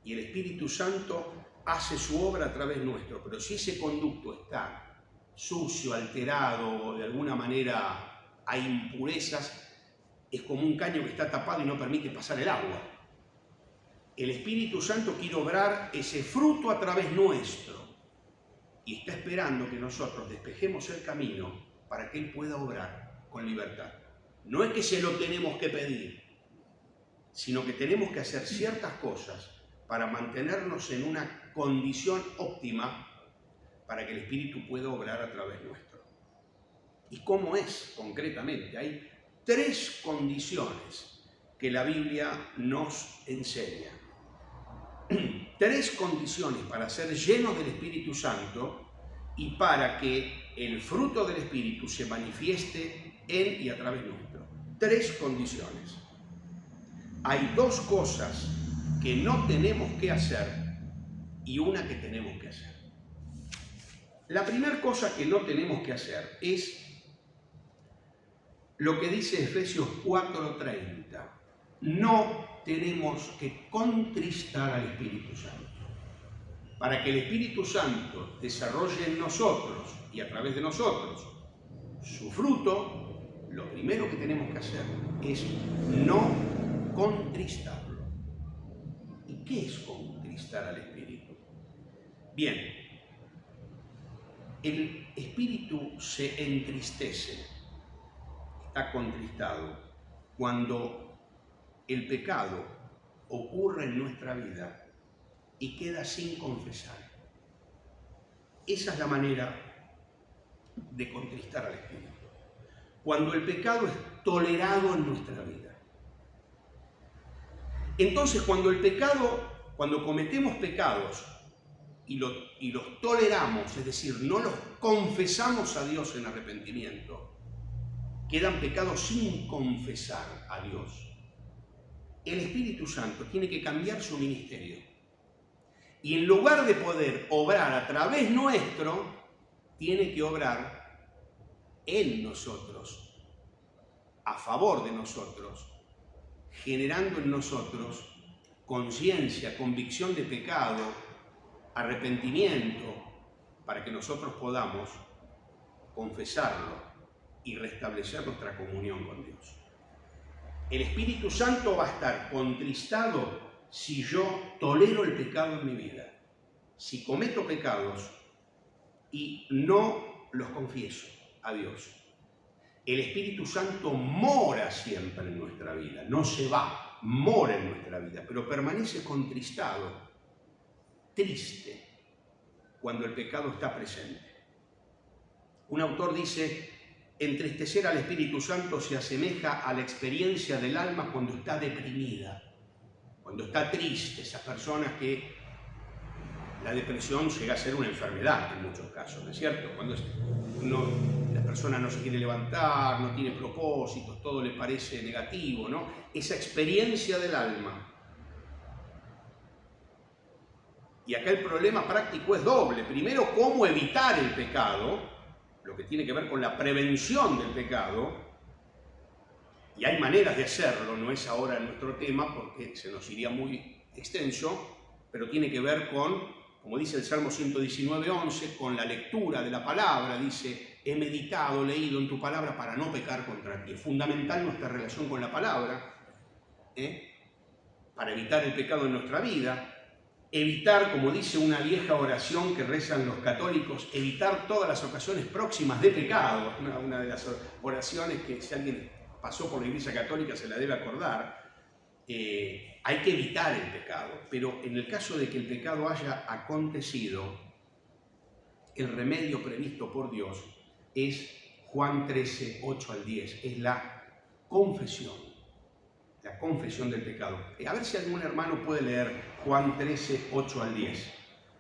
y el Espíritu Santo hace su obra a través nuestro, pero si ese conducto está sucio, alterado, o de alguna manera hay impurezas, es como un caño que está tapado y no permite pasar el agua. El Espíritu Santo quiere obrar ese fruto a través nuestro y está esperando que nosotros despejemos el camino para que Él pueda obrar con libertad. No es que se lo tenemos que pedir, sino que tenemos que hacer ciertas cosas para mantenernos en una condición óptima para que el Espíritu pueda obrar a través nuestro. ¿Y cómo es concretamente? Hay 3 condiciones que la Biblia nos enseña. 3 condiciones para ser llenos del Espíritu Santo y para que el fruto del Espíritu se manifieste en y a través nuestro. 3 condiciones. Hay 2 cosas que no tenemos que hacer y una que tenemos que hacer. La primera cosa que no tenemos que hacer es lo que dice Efesios 4:30. No tenemos que contristar al Espíritu Santo. Para que el Espíritu Santo desarrolle en nosotros y a través de nosotros su fruto, lo primero que tenemos que hacer es no contristarlo. ¿Y qué es contristar al Espíritu? Bien, el Espíritu se entristece, está contristado, cuando el pecado ocurre en nuestra vida y queda sin confesar. Esa es la manera de contristar al Espíritu. Cuando el pecado es tolerado en nuestra vida. Entonces, cuando cometemos pecados y los toleramos, es decir, no los confesamos a Dios en arrepentimiento, quedan pecados sin confesar a Dios. El Espíritu Santo tiene que cambiar su ministerio. Y en lugar de poder obrar a través nuestro, tiene que obrar en nosotros, a favor de nosotros, generando en nosotros conciencia, convicción de pecado, arrepentimiento, para que nosotros podamos confesarlo y restablecer nuestra comunión con Dios. El Espíritu Santo va a estar contristado si yo tolero el pecado en mi vida, si cometo pecados y no los confieso a Dios. El Espíritu Santo mora siempre en nuestra vida, no se va, mora en nuestra vida, pero permanece contristado, triste, cuando el pecado está presente. Un autor dice: entristecer al Espíritu Santo se asemeja a la experiencia del alma cuando está deprimida, cuando está triste. Esas personas que la depresión llega a ser una enfermedad en muchos casos, ¿no es cierto? Cuando la persona no se quiere levantar, no tiene propósitos, todo le parece negativo, ¿no? Esa experiencia del alma. Y acá el problema práctico es doble. Primero, cómo evitar el pecado, lo que tiene que ver con la prevención del pecado, y hay maneras de hacerlo, no es ahora nuestro tema porque se nos iría muy extenso, pero tiene que ver con, como dice el Salmo 119:11, con la lectura de la palabra. Dice: he meditado, leído en tu palabra para no pecar contra ti. Es fundamental nuestra relación con la palabra, para evitar el pecado en nuestra vida. Evitar, como dice una vieja oración que rezan los católicos, evitar todas las ocasiones próximas de pecado. Una de las oraciones que, si alguien pasó por la Iglesia Católica, se la debe acordar. Hay que evitar el pecado, pero en el caso de que el pecado haya acontecido, el remedio previsto por Dios es Juan 13, 8 al 10, es la confesión del pecado. A ver si algún hermano puede leer Juan 13, 8 al 10.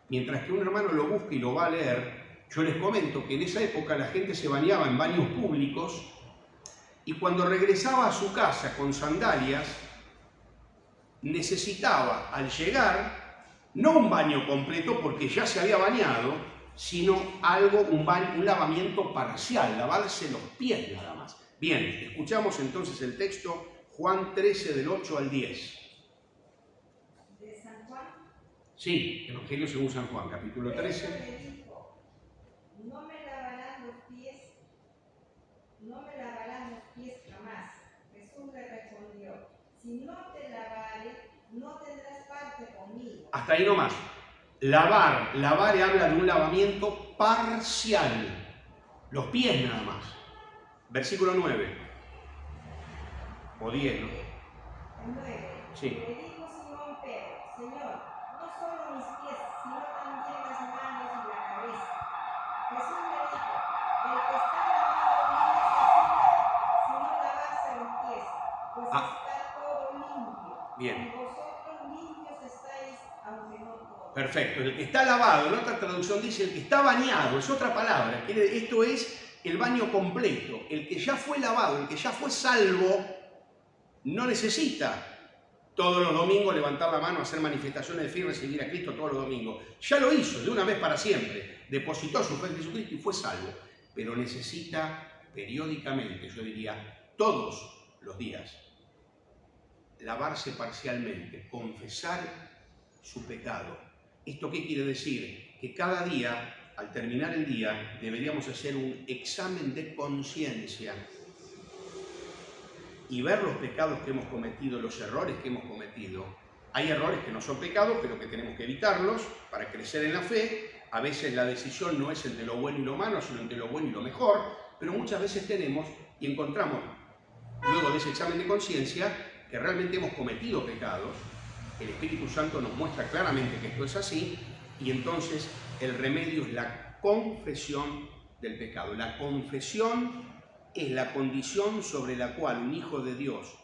Mientras que un hermano lo busque y lo va a leer, yo les comento que en esa época la gente se bañaba en baños públicos y cuando regresaba a su casa con sandalias, necesitaba al llegar no un baño completo porque ya se había bañado, sino un lavamiento parcial, lavarse los pies nada más. Bien, escuchamos entonces el texto, Juan 13 del 8 al 10. ¿De San Juan? Sí, Evangelio según San Juan, capítulo 13. Pedro le dijo, no me lavarán los pies jamás. Jesús le respondió, si no te lavare, no tendrás parte conmigo. Hasta ahí nomás. Lavar habla de un lavamiento parcial. Los pies nada más. Versículo 9. O 10, ¿no? El 9. Sí. Le dijo Simón Pedro, Señor, no solo mis pies, sino también las manos y la cabeza. Jesús le dijo, el que está lavado no necesita sino lavarse los pies, pues está todo limpio. Bien. Y vosotros limpios estáis, aunque no todos. Perfecto. El que está lavado, en otra traducción dice el que está bañado, es otra palabra. Esto es el baño completo. El que ya fue lavado, el que ya fue salvo, no necesita todos los domingos levantar la mano, hacer manifestaciones de fe y recibir a Cristo todos los domingos. Ya lo hizo de una vez para siempre. Depositó su fe en Jesucristo y fue salvo. Pero necesita periódicamente, yo diría todos los días, lavarse parcialmente, confesar su pecado. ¿Esto qué quiere decir? Que cada día, al terminar el día, deberíamos hacer un examen de conciencia y ver los pecados que hemos cometido, los errores que hemos cometido. Hay errores que no son pecados, pero que tenemos que evitarlos para crecer en la fe. A veces la decisión no es entre lo bueno y lo malo, sino entre lo bueno y lo mejor, pero muchas veces tenemos y encontramos, luego de ese examen de conciencia, que realmente hemos cometido pecados. El Espíritu Santo nos muestra claramente que esto es así, y entonces el remedio es la confesión del pecado. La confesión es la condición sobre la cual un hijo de Dios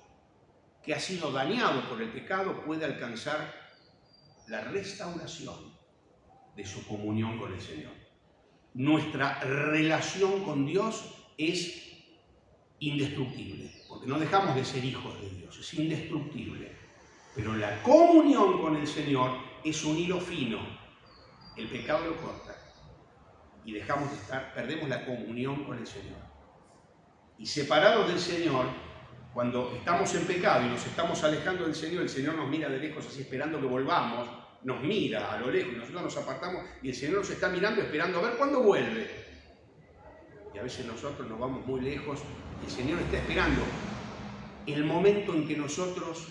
que ha sido dañado por el pecado puede alcanzar la restauración de su comunión con el Señor. Nuestra relación con Dios es indestructible, porque no dejamos de ser hijos de Dios, es indestructible. Pero la comunión con el Señor es un hilo fino. El pecado lo corta y dejamos de estar, perdemos la comunión con el Señor. Y separados del Señor, cuando estamos en pecado y nos estamos alejando del Señor, el Señor nos mira de lejos así esperando que volvamos, nos mira a lo lejos y nosotros nos apartamos y el Señor nos está mirando esperando a ver cuándo vuelve. Y a veces nosotros nos vamos muy lejos y el Señor está esperando el momento en que nosotros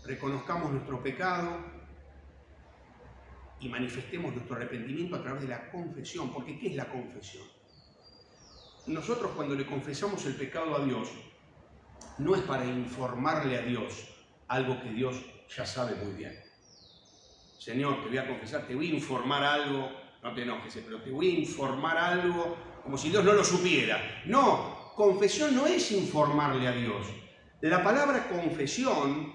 reconozcamos nuestro pecado y manifestemos nuestro arrepentimiento a través de la confesión. Porque ¿qué es la confesión? Nosotros cuando le confesamos el pecado a Dios, no es para informarle a Dios algo que Dios ya sabe muy bien. Señor, te voy a confesar, te voy a informar algo, no te enojes, pero te voy a informar algo como si Dios no lo supiera. No, confesión no es informarle a Dios. La palabra confesión,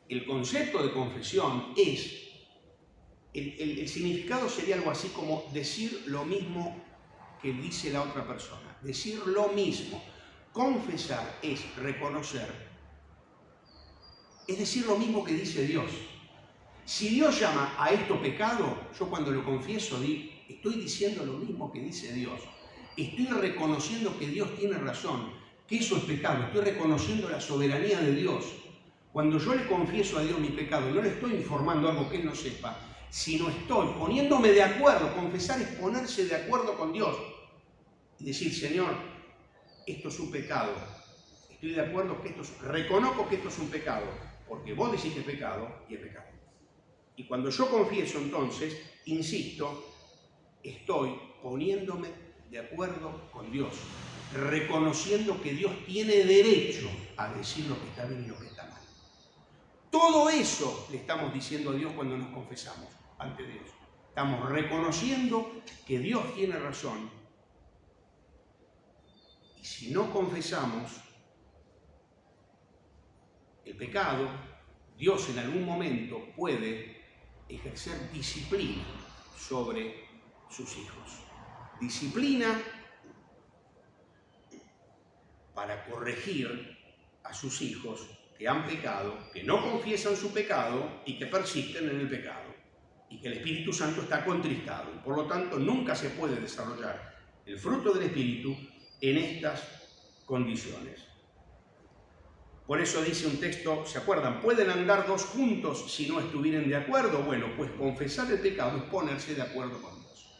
el concepto de confesión es, el significado sería algo así como decir lo mismo que dice la otra persona. Decir lo mismo. Confesar es reconocer. Es decir lo mismo que dice Dios. Si Dios llama a esto pecado, yo cuando lo confieso estoy diciendo lo mismo que dice Dios. Estoy reconociendo que Dios tiene razón, que eso es pecado. Estoy reconociendo la soberanía de Dios. Cuando yo le confieso a Dios mi pecado, no le estoy informando algo que Él no sepa, sino estoy poniéndome de acuerdo. Confesar es ponerse de acuerdo con Dios y decir, Señor, esto es un pecado. Estoy de acuerdo que reconozco que esto es un pecado, porque vos decís que es pecado y es pecado. Y cuando yo confieso entonces, insisto, estoy poniéndome de acuerdo con Dios, reconociendo que Dios tiene derecho a decir lo que está bien y lo que está mal. Todo eso le estamos diciendo a Dios cuando nos confesamos ante Dios. Estamos reconociendo que Dios tiene razón. Y si no confesamos el pecado, Dios en algún momento puede ejercer disciplina sobre sus hijos. Disciplina para corregir a sus hijos que han pecado, que no confiesan su pecado y que persisten en el pecado. Y que el Espíritu Santo está contristado. Y por lo tanto, nunca se puede desarrollar el fruto del Espíritu en estas condiciones. Por eso dice un texto, ¿se acuerdan? ¿Pueden andar dos juntos si no estuvieren de acuerdo? Bueno, pues confesar el pecado es ponerse de acuerdo con Dios.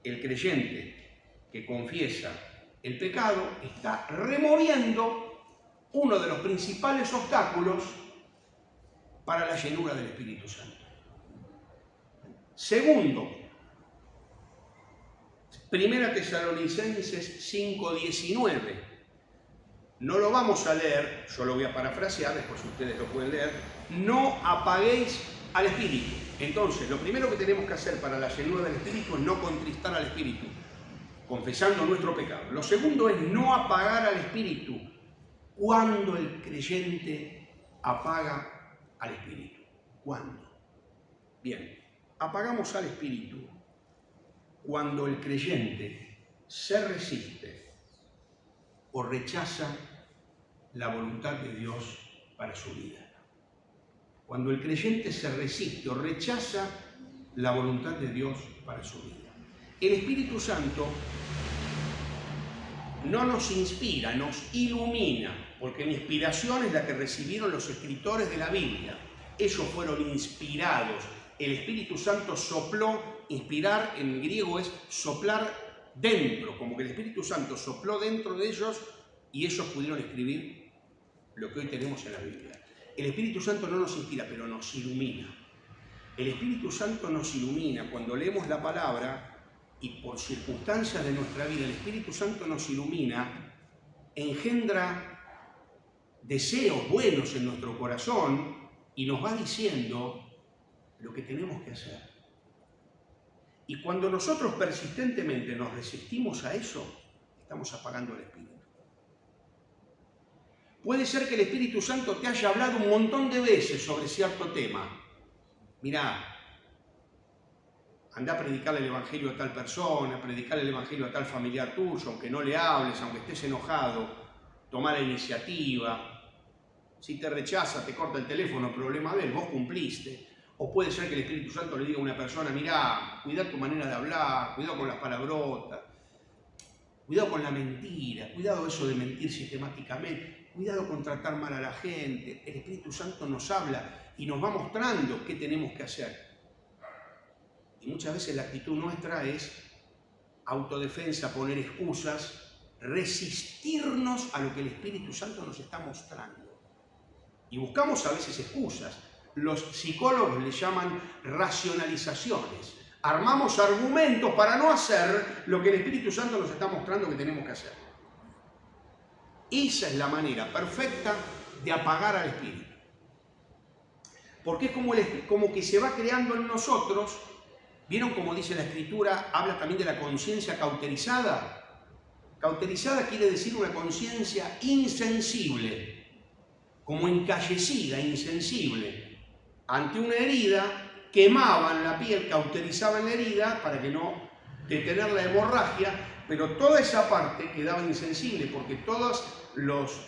El creyente que confiesa el pecado está removiendo uno de los principales obstáculos para la llenura del Espíritu Santo. Segundo, 1 Tesalonicenses 5:19. No lo vamos a leer, yo lo voy a parafrasear, después ustedes lo pueden leer. No apaguéis al Espíritu. Entonces, lo primero que tenemos que hacer para la llenura del Espíritu es no contristar al Espíritu, confesando nuestro pecado. Lo segundo es no apagar al Espíritu. ¿Cuándo el creyente apaga al Espíritu? ¿Cuándo? Bien, apagamos al Espíritu cuando el creyente se resiste o rechaza la voluntad de Dios para su vida. Cuando el creyente se resiste o rechaza la voluntad de Dios para su vida. El Espíritu Santo no nos inspira, nos ilumina, porque la inspiración es la que recibieron los escritores de la Biblia. Ellos fueron inspirados. El Espíritu Santo sopló, inspirar en griego es soplar dentro, como que el Espíritu Santo sopló dentro de ellos y ellos pudieron escribir lo que hoy tenemos en la Biblia. El Espíritu Santo no nos inspira, pero nos ilumina. El Espíritu Santo nos ilumina cuando leemos la palabra y por circunstancias de nuestra vida, el Espíritu Santo nos ilumina, engendra deseos buenos en nuestro corazón y nos va diciendo lo que tenemos que hacer. Y cuando nosotros persistentemente nos resistimos a eso, estamos apagando el Espíritu. Puede ser que el Espíritu Santo te haya hablado un montón de veces sobre cierto tema. Mirá, anda a predicarle el Evangelio a tal persona, a predicarle el Evangelio a tal familiar tuyo, aunque no le hables, aunque estés enojado, toma la iniciativa. Si te rechaza, te corta el teléfono, problema de él, vos cumpliste. O puede ser que el Espíritu Santo le diga a una persona, mirá, cuidá tu manera de hablar, cuidado con las palabrotas, cuidado con la mentira, cuidado eso de mentir sistemáticamente, cuidado con tratar mal a la gente. El Espíritu Santo nos habla y nos va mostrando qué tenemos que hacer. Y muchas veces la actitud nuestra es autodefensa, poner excusas, resistirnos a lo que el Espíritu Santo nos está mostrando. Y buscamos a veces excusas. Los psicólogos le llaman racionalizaciones. Armamos argumentos para no hacer lo que el Espíritu Santo nos está mostrando que tenemos que hacer. Esa es la manera perfecta de apagar al Espíritu. Porque es como que se va creando en nosotros. ¿Vieron cómo dice la Escritura? Habla también de la conciencia cauterizada. Cauterizada quiere decir una conciencia insensible, como encallecida, insensible. Ante una herida, quemaban la piel, cauterizaban la herida para que no detener la hemorragia, pero toda esa parte quedaba insensible porque todas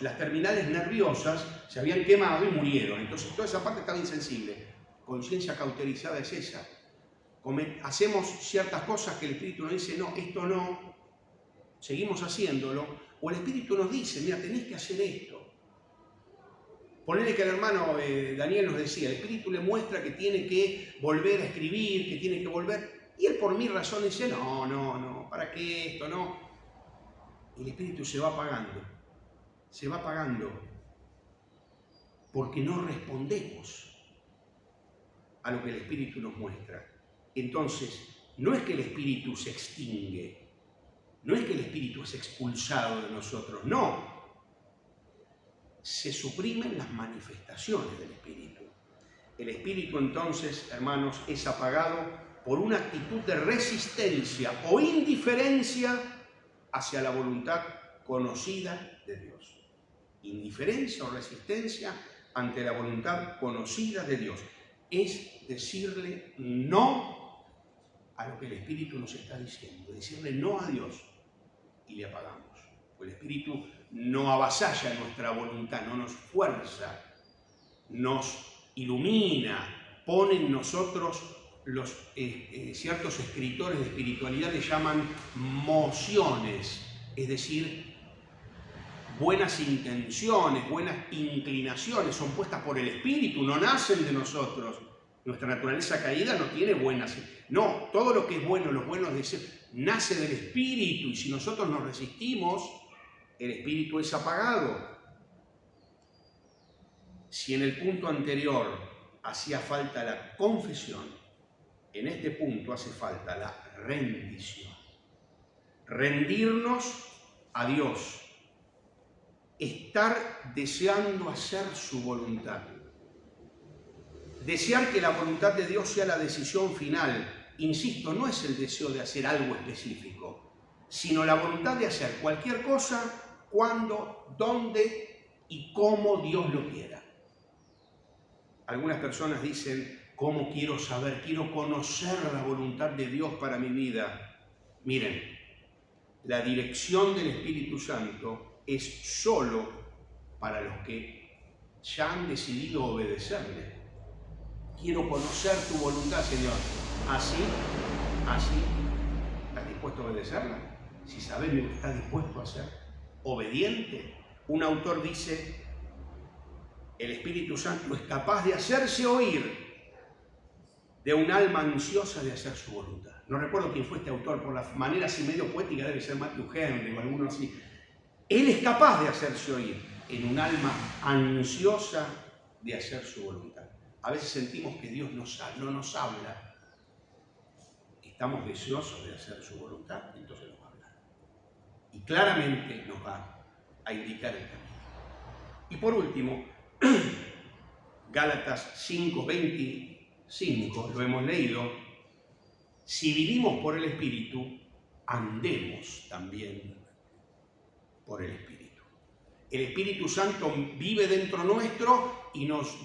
las terminales nerviosas se habían quemado y murieron. Entonces toda esa parte estaba insensible. Conciencia cauterizada es esa. Hacemos ciertas cosas que el Espíritu nos dice, no, esto no, seguimos haciéndolo, o el Espíritu nos dice, mira, tenés que hacer esto. Ponele que el hermano Daniel nos decía, el Espíritu le muestra que tiene que volver a escribir, que tiene que volver, y él por mi razón dice, no, ¿para qué esto? No. Y el Espíritu se va apagando, porque no respondemos a lo que el Espíritu nos muestra. Entonces, no es que el Espíritu se extingue, no es que el Espíritu es expulsado de nosotros, no. Se suprimen las manifestaciones del Espíritu. El Espíritu entonces, hermanos, es apagado por una actitud de resistencia o indiferencia hacia la voluntad conocida de Dios. Indiferencia o resistencia ante la voluntad conocida de Dios. Es decirle no a lo que el Espíritu nos está diciendo, decirle no a Dios y le apagamos. El Espíritu no avasalla nuestra voluntad, no nos fuerza, nos ilumina, pone en nosotros ciertos escritores de espiritualidad le llaman mociones, es decir, buenas intenciones, buenas inclinaciones, son puestas por el Espíritu, no nacen de nosotros. Nuestra naturaleza caída no tiene buenas. No, todo lo que es bueno, los buenos deseos, nace del Espíritu, y si nosotros nos resistimos, el Espíritu es apagado. Si en el punto anterior hacía falta la confesión, en este punto hace falta la rendición. Rendirnos a Dios. Estar deseando hacer su voluntad. Desear que la voluntad de Dios sea la decisión final. Insisto, no es el deseo de hacer algo específico, sino la voluntad de hacer cualquier cosa cuando, dónde y cómo Dios lo quiera. Algunas personas dicen, ¿cómo quiero saber? Quiero conocer la voluntad de Dios para mi vida. Miren, la dirección del Espíritu Santo es solo para los que ya han decidido obedecerle. Quiero conocer tu voluntad, Señor. Así, ¿estás dispuesto a obedecerla? Si sabes lo que estás dispuesto a hacer, obediente. Un autor dice, el Espíritu Santo es capaz de hacerse oír de un alma ansiosa de hacer su voluntad. No recuerdo quién fue este autor, por la manera así medio poética, debe ser Matthew Henry o alguno así. Él es capaz de hacerse oír en un alma ansiosa de hacer su voluntad. A veces sentimos que Dios no nos habla. Estamos deseosos de hacer su voluntad, entonces nos va a hablar. Y claramente nos va a indicar el camino. Y por último, Gálatas 5:25, lo hemos leído, si vivimos por el Espíritu, andemos también por el Espíritu. El Espíritu Santo vive dentro nuestro y nos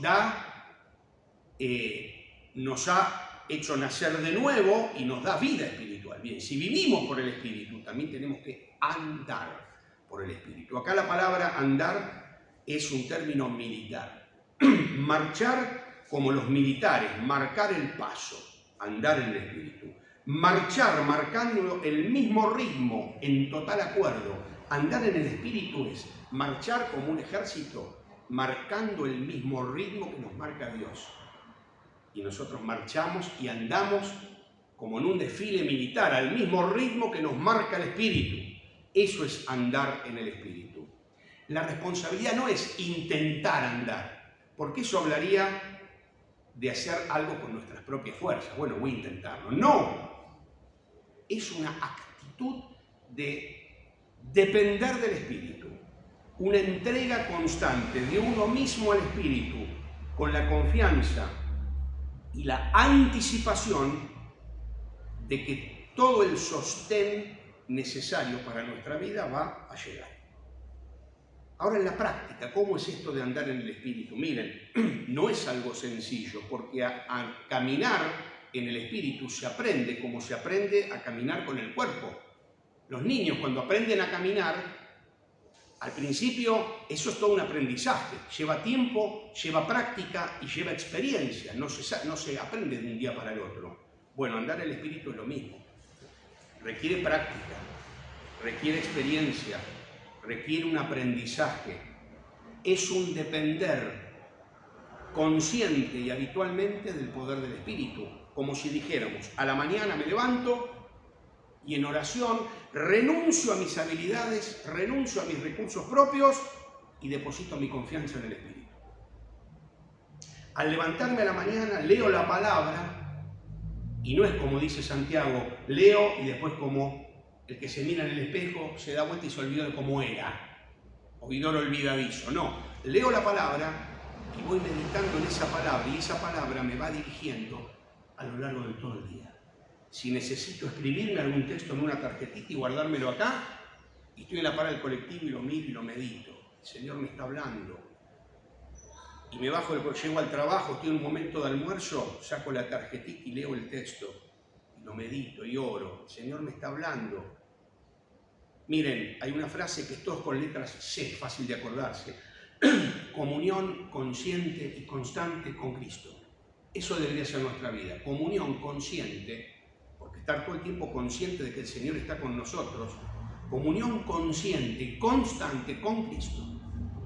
ha hecho nacer de nuevo y nos da vida espiritual. Bien, si vivimos por el Espíritu, también tenemos que andar por el Espíritu. Acá la palabra andar es un término militar. Marchar como los militares, marcar el paso, andar en el Espíritu. Marchar marcando el mismo ritmo, en total acuerdo. Andar en el Espíritu es marchar como un ejército, marcando el mismo ritmo que nos marca Dios. Y nosotros marchamos y andamos como en un desfile militar, al mismo ritmo que nos marca el Espíritu. Eso es andar en el Espíritu. La responsabilidad no es intentar andar, porque eso hablaría de hacer algo con nuestras propias fuerzas. Bueno, voy a intentarlo. No. Es una actitud de depender del Espíritu. Una entrega constante de uno mismo al Espíritu, con la confianza y la anticipación de que todo el sostén necesario para nuestra vida va a llegar. Ahora en la práctica, ¿cómo es esto de andar en el Espíritu? Miren, no es algo sencillo, porque a caminar en el Espíritu se aprende como se aprende a caminar con el cuerpo. Los niños cuando aprenden a caminar, al principio eso es todo un aprendizaje, lleva tiempo, lleva práctica y lleva experiencia, no se aprende de un día para el otro. Bueno, andar en el Espíritu es lo mismo, requiere práctica, requiere experiencia, requiere un aprendizaje, es un depender consciente y habitualmente del poder del Espíritu, como si dijéramos, a la mañana me levanto y en oración renuncio a mis habilidades, renuncio a mis recursos propios y deposito mi confianza en el Espíritu. Al levantarme a la mañana leo la palabra y no es como dice Santiago, leo y después como el que se mira en el espejo se da vuelta y se olvidó de cómo era, oidor olvidadizo. No, leo la palabra y voy meditando en esa palabra y esa palabra me va dirigiendo a lo largo de todo el día. Si necesito escribirme algún texto en una tarjetita y guardármelo acá, y estoy en la parada del colectivo y lo miro y lo medito. El Señor me está hablando. Y me bajo, llego al trabajo, estoy en un momento de almuerzo, saco la tarjetita y leo el texto. Y lo medito y oro. El Señor me está hablando. Miren, hay una frase que es todo con letras C, fácil de acordarse. Comunión consciente y constante con Cristo. Eso debería ser nuestra vida. Comunión consciente, porque estar todo el tiempo consciente de que el Señor está con nosotros. Comunión consciente y constante con Cristo.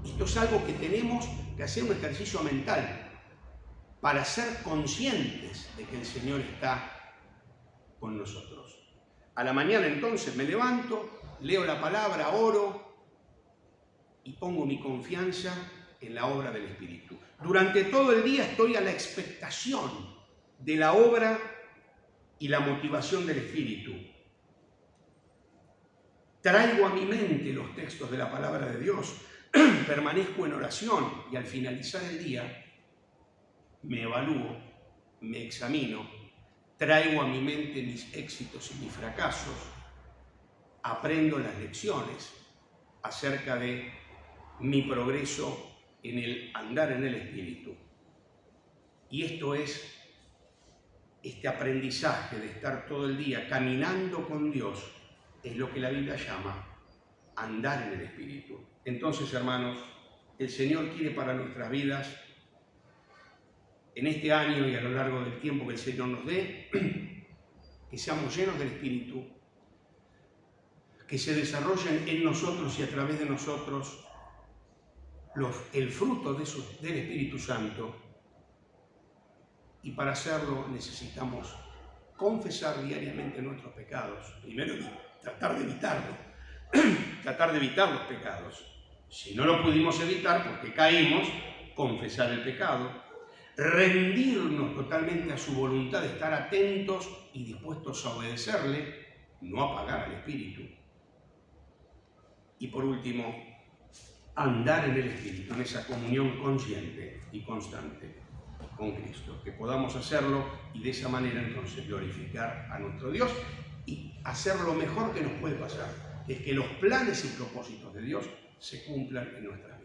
Esto es algo que tenemos que hacer un ejercicio mental para ser conscientes de que el Señor está con nosotros. A la mañana entonces me levanto, leo la palabra, oro y pongo mi confianza en la obra del Espíritu. Durante todo el día estoy a la expectación de la obra y la motivación del Espíritu. Traigo a mi mente los textos de la palabra de Dios, permanezco en oración y al finalizar el día me evalúo, me examino, traigo a mi mente mis éxitos y mis fracasos, aprendo las lecciones acerca de mi progreso en el andar en el Espíritu. Y esto es este aprendizaje de estar todo el día caminando con Dios, es lo que la Biblia llama andar en el Espíritu. Entonces, hermanos, el Señor quiere para nuestras vidas, en este año y a lo largo del tiempo que el Señor nos dé, que seamos llenos del Espíritu, que se desarrollen en nosotros y a través de nosotros el fruto del Espíritu Santo. Y para hacerlo necesitamos confesar diariamente nuestros pecados. Primero, tratar de evitarlo, tratar de evitar los pecados. Si no lo pudimos evitar porque caímos, confesar el pecado, rendirnos totalmente a su voluntad, estar atentos y dispuestos a obedecerle, no apagar al Espíritu. Y por último, andar en el Espíritu, en esa comunión consciente y constante con Cristo, que podamos hacerlo y de esa manera entonces glorificar a nuestro Dios y hacer lo mejor que nos puede pasar, que es que los planes y propósitos de Dios se cumplan en nuestras vidas.